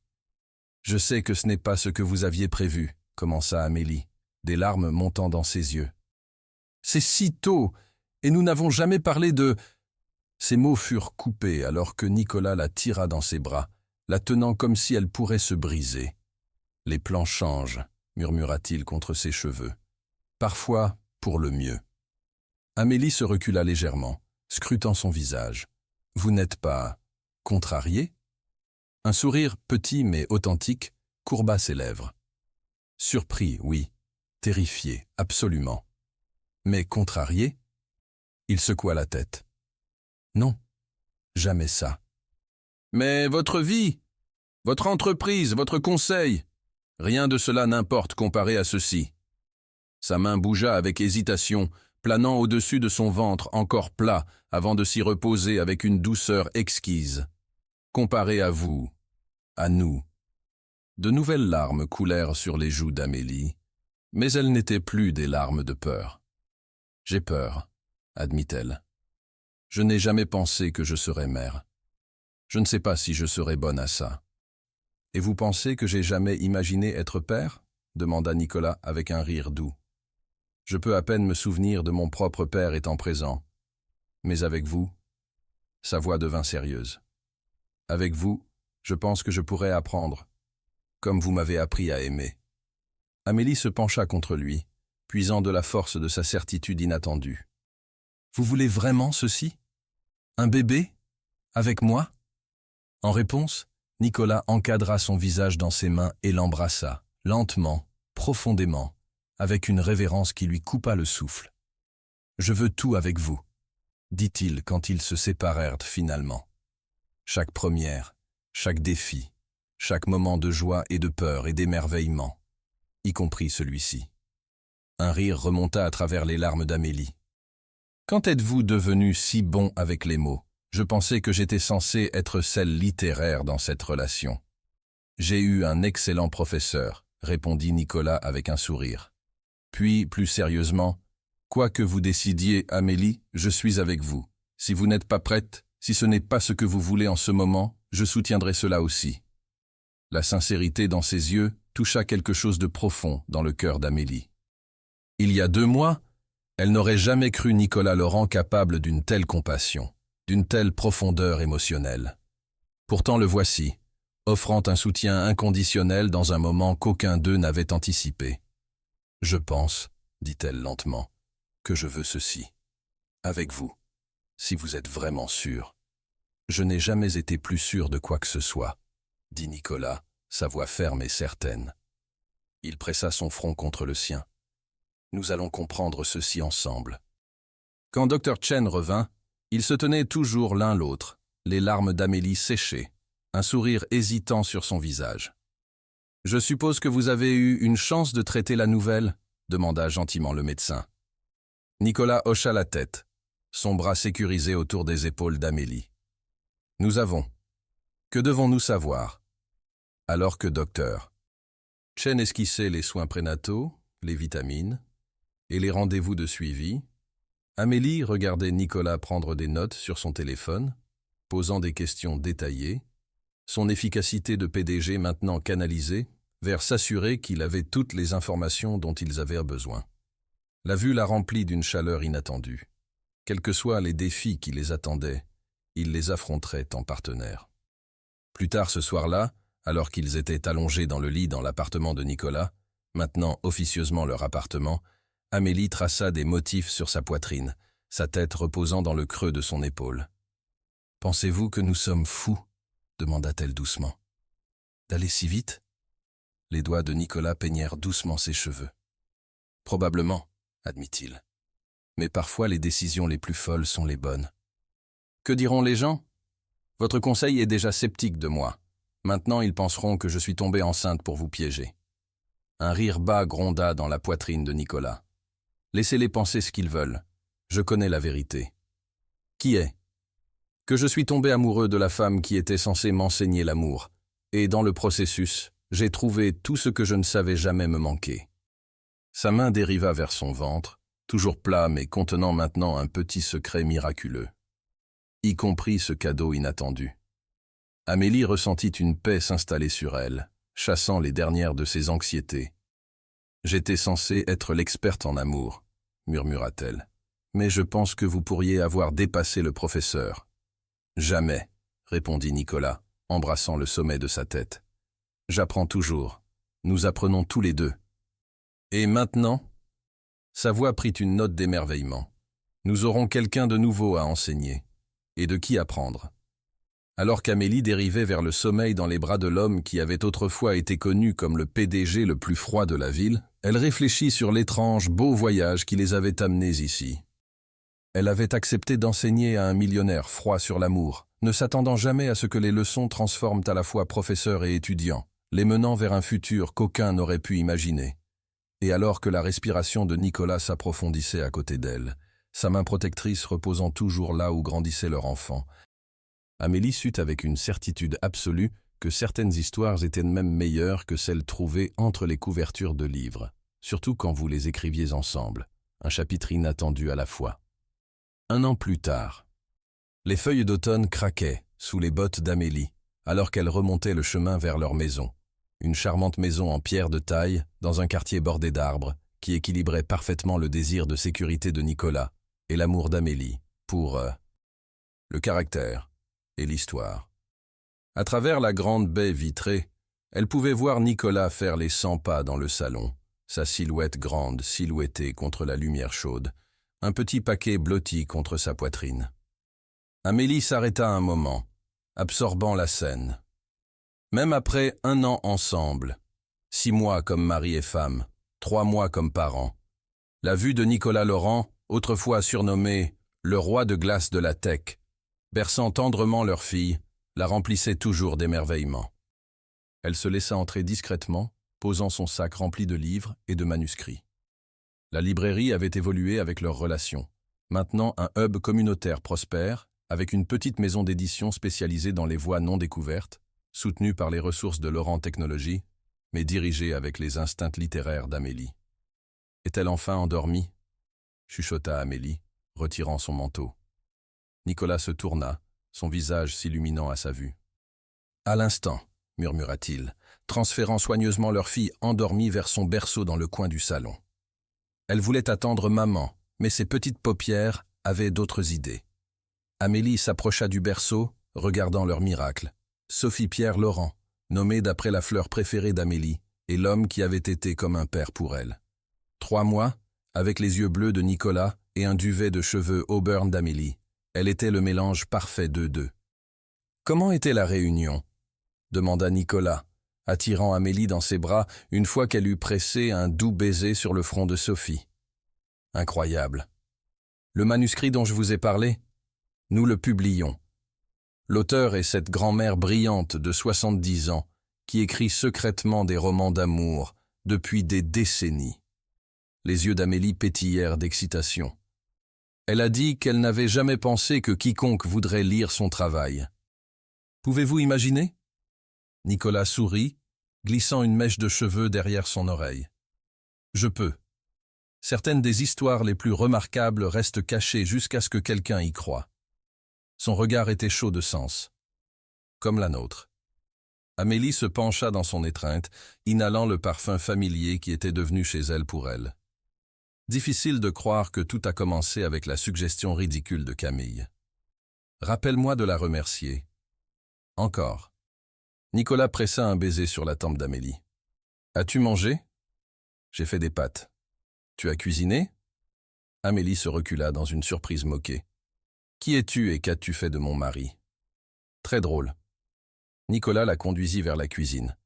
Je sais que ce n'est pas ce que vous aviez prévu, » commença Amélie, des larmes montant dans ses yeux. « C'est si tôt, et nous n'avons jamais parlé de... » Ses mots furent coupés alors que Nicolas la tira dans ses bras, la tenant comme si elle pourrait se briser. « Les plans changent, » murmura-t-il contre ses cheveux. « Parfois, pour le mieux. » Amélie se recula légèrement, scrutant son visage. « Vous n'êtes pas contrarié ?» Un sourire petit mais authentique courba ses lèvres. « Surpris, oui. Terrifié, absolument. Mais contrarié ?» Il secoua la tête. « Non, jamais ça. »« Mais votre vie, votre entreprise, votre conseil, rien de cela n'importe comparé à ceci. » Sa main bougea avec hésitation, planant au-dessus de son ventre encore plat avant de s'y reposer avec une douceur exquise. Comparé à vous, à nous. De nouvelles larmes coulèrent sur les joues d'Amélie, mais elles n'étaient plus des larmes de peur. « J'ai peur, » admit-elle. « Je n'ai jamais pensé que je serais mère. Je ne sais pas si je serais bonne à ça. »« Et vous pensez que j'ai jamais imaginé être père ?» demanda Nicolas avec un rire doux. « Je peux à peine me souvenir de mon propre père étant présent. Mais avec vous, » sa voix devint sérieuse. « Avec vous, je pense que je pourrais apprendre, comme vous m'avez appris à aimer. » Amélie se pencha contre lui, puisant de la force de sa certitude inattendue. « Vous voulez vraiment ceci ? Un bébé ? Avec moi ?» En réponse, Nicolas encadra son visage dans ses mains et l'embrassa, lentement, profondément, avec une révérence qui lui coupa le souffle. « Je veux tout avec vous, » dit-il quand ils se séparèrent finalement. Chaque première, chaque défi, chaque moment de joie et de peur et d'émerveillement, y compris celui-ci. Un rire remonta à travers les larmes d'Amélie. « Quand êtes-vous devenu si bon avec les mots ? Je pensais que j'étais censée être celle littéraire dans cette relation. »« J'ai eu un excellent professeur, » répondit Nicolas avec un sourire. Puis, plus sérieusement, « Quoi que vous décidiez, Amélie, je suis avec vous. Si vous n'êtes pas prête, si ce n'est pas ce que vous voulez en ce moment, je soutiendrai cela aussi. » La sincérité dans ses yeux toucha quelque chose de profond dans le cœur d'Amélie. Il y a 2 mois, elle n'aurait jamais cru Nicolas Laurent capable d'une telle compassion, d'une telle profondeur émotionnelle. Pourtant le voici, offrant un soutien inconditionnel dans un moment qu'aucun d'eux n'avait anticipé. « Je pense, dit-elle lentement, que je veux ceci. Avec vous, si vous êtes vraiment sûr. »« Je n'ai jamais été plus sûr de quoi que ce soit, » dit Nicolas, sa voix ferme et certaine. Il pressa son front contre le sien. « Nous allons comprendre ceci ensemble. » Quand Dr. Chen revint, ils se tenaient toujours l'un l'autre, les larmes d'Amélie séchées, un sourire hésitant sur son visage. « Je suppose que vous avez eu une chance de traiter la nouvelle ?» demanda gentiment le médecin. Nicolas hocha la tête, son bras sécurisé autour des épaules d'Amélie. « Nous avons. Que devons-nous savoir ?» Alors que docteur. Chen esquissait les soins prénataux, les vitamines et les rendez-vous de suivi. Amélie regardait Nicolas prendre des notes sur son téléphone, posant des questions détaillées, son efficacité de PDG maintenant canalisée vers s'assurer qu'il avait toutes les informations dont ils avaient besoin. La vue la remplit d'une chaleur inattendue. Quels que soient les défis qui les attendaient, ils les affronteraient en partenaire. Plus tard ce soir-là, alors qu'ils étaient allongés dans le lit dans l'appartement de Nicolas, maintenant officieusement leur appartement, Amélie traça des motifs sur sa poitrine, sa tête reposant dans le creux de son épaule. « Pensez-vous que nous sommes fous ?» demanda-t-elle doucement. « D'aller si vite ?» Les doigts de Nicolas peignèrent doucement ses cheveux. « Probablement, admit-il. Mais parfois les décisions les plus folles sont les bonnes. »« Que diront les gens ? Votre conseil est déjà sceptique de moi. Maintenant ils penseront que je suis tombée enceinte pour vous piéger. » Un rire bas gronda dans la poitrine de Nicolas. « Laissez-les penser ce qu'ils veulent. Je connais la vérité. »« Qui est ? » ?»« Que je suis tombé amoureux de la femme qui était censée m'enseigner l'amour. Et dans le processus, j'ai trouvé tout ce que je ne savais jamais me manquer. » Sa main dériva vers son ventre, toujours plat mais contenant maintenant un petit secret miraculeux. Y compris ce cadeau inattendu. Amélie ressentit une paix s'installer sur elle, chassant les dernières de ses anxiétés. « J'étais censée être l'experte en amour, » murmura-t-elle. « Mais je pense que vous pourriez avoir dépassé le professeur. »« Jamais, » répondit Nicolas, embrassant le sommet de sa tête. « J'apprends toujours. Nous apprenons tous les deux. »« Et maintenant ?» Sa voix prit une note d'émerveillement. « Nous aurons quelqu'un de nouveau à enseigner. Et de qui apprendre ?» Alors qu'Amélie dérivait vers le sommeil dans les bras de l'homme qui avait autrefois été connu comme le PDG le plus froid de la ville, elle réfléchit sur l'étrange, beau voyage qui les avait amenés ici. Elle avait accepté d'enseigner à un millionnaire froid sur l'amour, ne s'attendant jamais à ce que les leçons transforment à la fois professeur et étudiant, les menant vers un futur qu'aucun n'aurait pu imaginer. Et alors que la respiration de Nicolas s'approfondissait à côté d'elle, sa main protectrice reposant toujours là où grandissait leur enfant, Amélie sut avec une certitude absolue que certaines histoires étaient même meilleures que celles trouvées entre les couvertures de livres, surtout quand vous les écriviez ensemble, un chapitre inattendu à la fois. 1 an plus tard, les feuilles d'automne craquaient sous les bottes d'Amélie, alors qu'elle remontait le chemin vers leur maison, une charmante maison en pierre de taille, dans un quartier bordé d'arbres, qui équilibrait parfaitement le désir de sécurité de Nicolas et l'amour d'Amélie pour le caractère et l'histoire. À travers la grande baie vitrée, elle pouvait voir Nicolas faire les 100 pas dans le salon, sa silhouette grande silhouettée contre la lumière chaude, un petit paquet blotti contre sa poitrine. Amélie s'arrêta un moment, absorbant la scène. Même après 1 an ensemble, 6 mois comme mari et femme, 3 mois comme parents, la vue de Nicolas Laurent, autrefois surnommé « le roi de glace de la tech », berçant tendrement leur fille, la remplissait toujours d'émerveillement. Elle se laissa entrer discrètement, posant son sac rempli de livres et de manuscrits. La librairie avait évolué avec leur relation. Maintenant un hub communautaire prospère, avec une petite maison d'édition spécialisée dans les voies non découvertes, soutenue par les ressources de Laurent Technologies, mais dirigée avec les instincts littéraires d'Amélie. « Est-elle enfin endormie ?» chuchota Amélie, retirant son manteau. Nicolas se tourna, son visage s'illuminant à sa vue. « À l'instant » murmura-t-il, transférant soigneusement leur fille endormie vers son berceau dans le coin du salon. Elle voulait attendre maman, mais ses petites paupières avaient d'autres idées. Amélie s'approcha du berceau, regardant leur miracle. Sophie-Pierre Laurent, nommée d'après la fleur préférée d'Amélie, et l'homme qui avait été comme un père pour elle. 3 mois, avec les yeux bleus de Nicolas et un duvet de cheveux auburn d'Amélie. Elle était le mélange parfait d'eux deux. « Comment était la réunion ?» demanda Nicolas, attirant Amélie dans ses bras une fois qu'elle eut pressé un doux baiser sur le front de Sophie. « Incroyable. Le manuscrit dont je vous ai parlé, nous le publions. L'auteur est cette grand-mère brillante de 70 ans qui écrit secrètement des romans d'amour depuis des décennies. Les yeux d'Amélie pétillèrent d'excitation. Elle a dit qu'elle n'avait jamais pensé que quiconque voudrait lire son travail. Pouvez-vous imaginer? Nicolas sourit, glissant une mèche de cheveux derrière son oreille. Je peux. Certaines des histoires les plus remarquables restent cachées jusqu'à ce que quelqu'un y croie. Son regard était chaud de sens, comme la nôtre. Amélie se pencha dans son étreinte, inhalant le parfum familier qui était devenu chez elle pour elle. Difficile de croire que tout a commencé avec la suggestion ridicule de Camille. Rappelle-moi de la remercier. Encore. Nicolas pressa un baiser sur la tempe d'Amélie. As-tu mangé? J'ai fait des pâtes. Tu as cuisiné? Amélie se recula dans une surprise moquée. Qui es-tu et qu'as-tu fait de mon mari? Très drôle. Nicolas la conduisit vers la cuisine,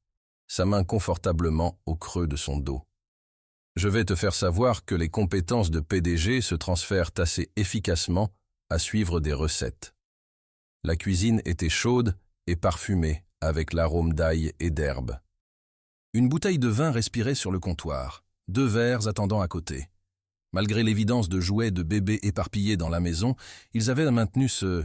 sa main confortablement au creux de son dos. Je vais te faire savoir que les compétences de PDG se transfèrent assez efficacement à suivre des recettes. La cuisine était chaude et parfumée avec l'arôme d'ail et d'herbe. Une bouteille de vin respirait sur le comptoir, 2 verres attendant à côté. Malgré l'évidence de jouets de bébés éparpillés dans la maison, ils avaient maintenu ce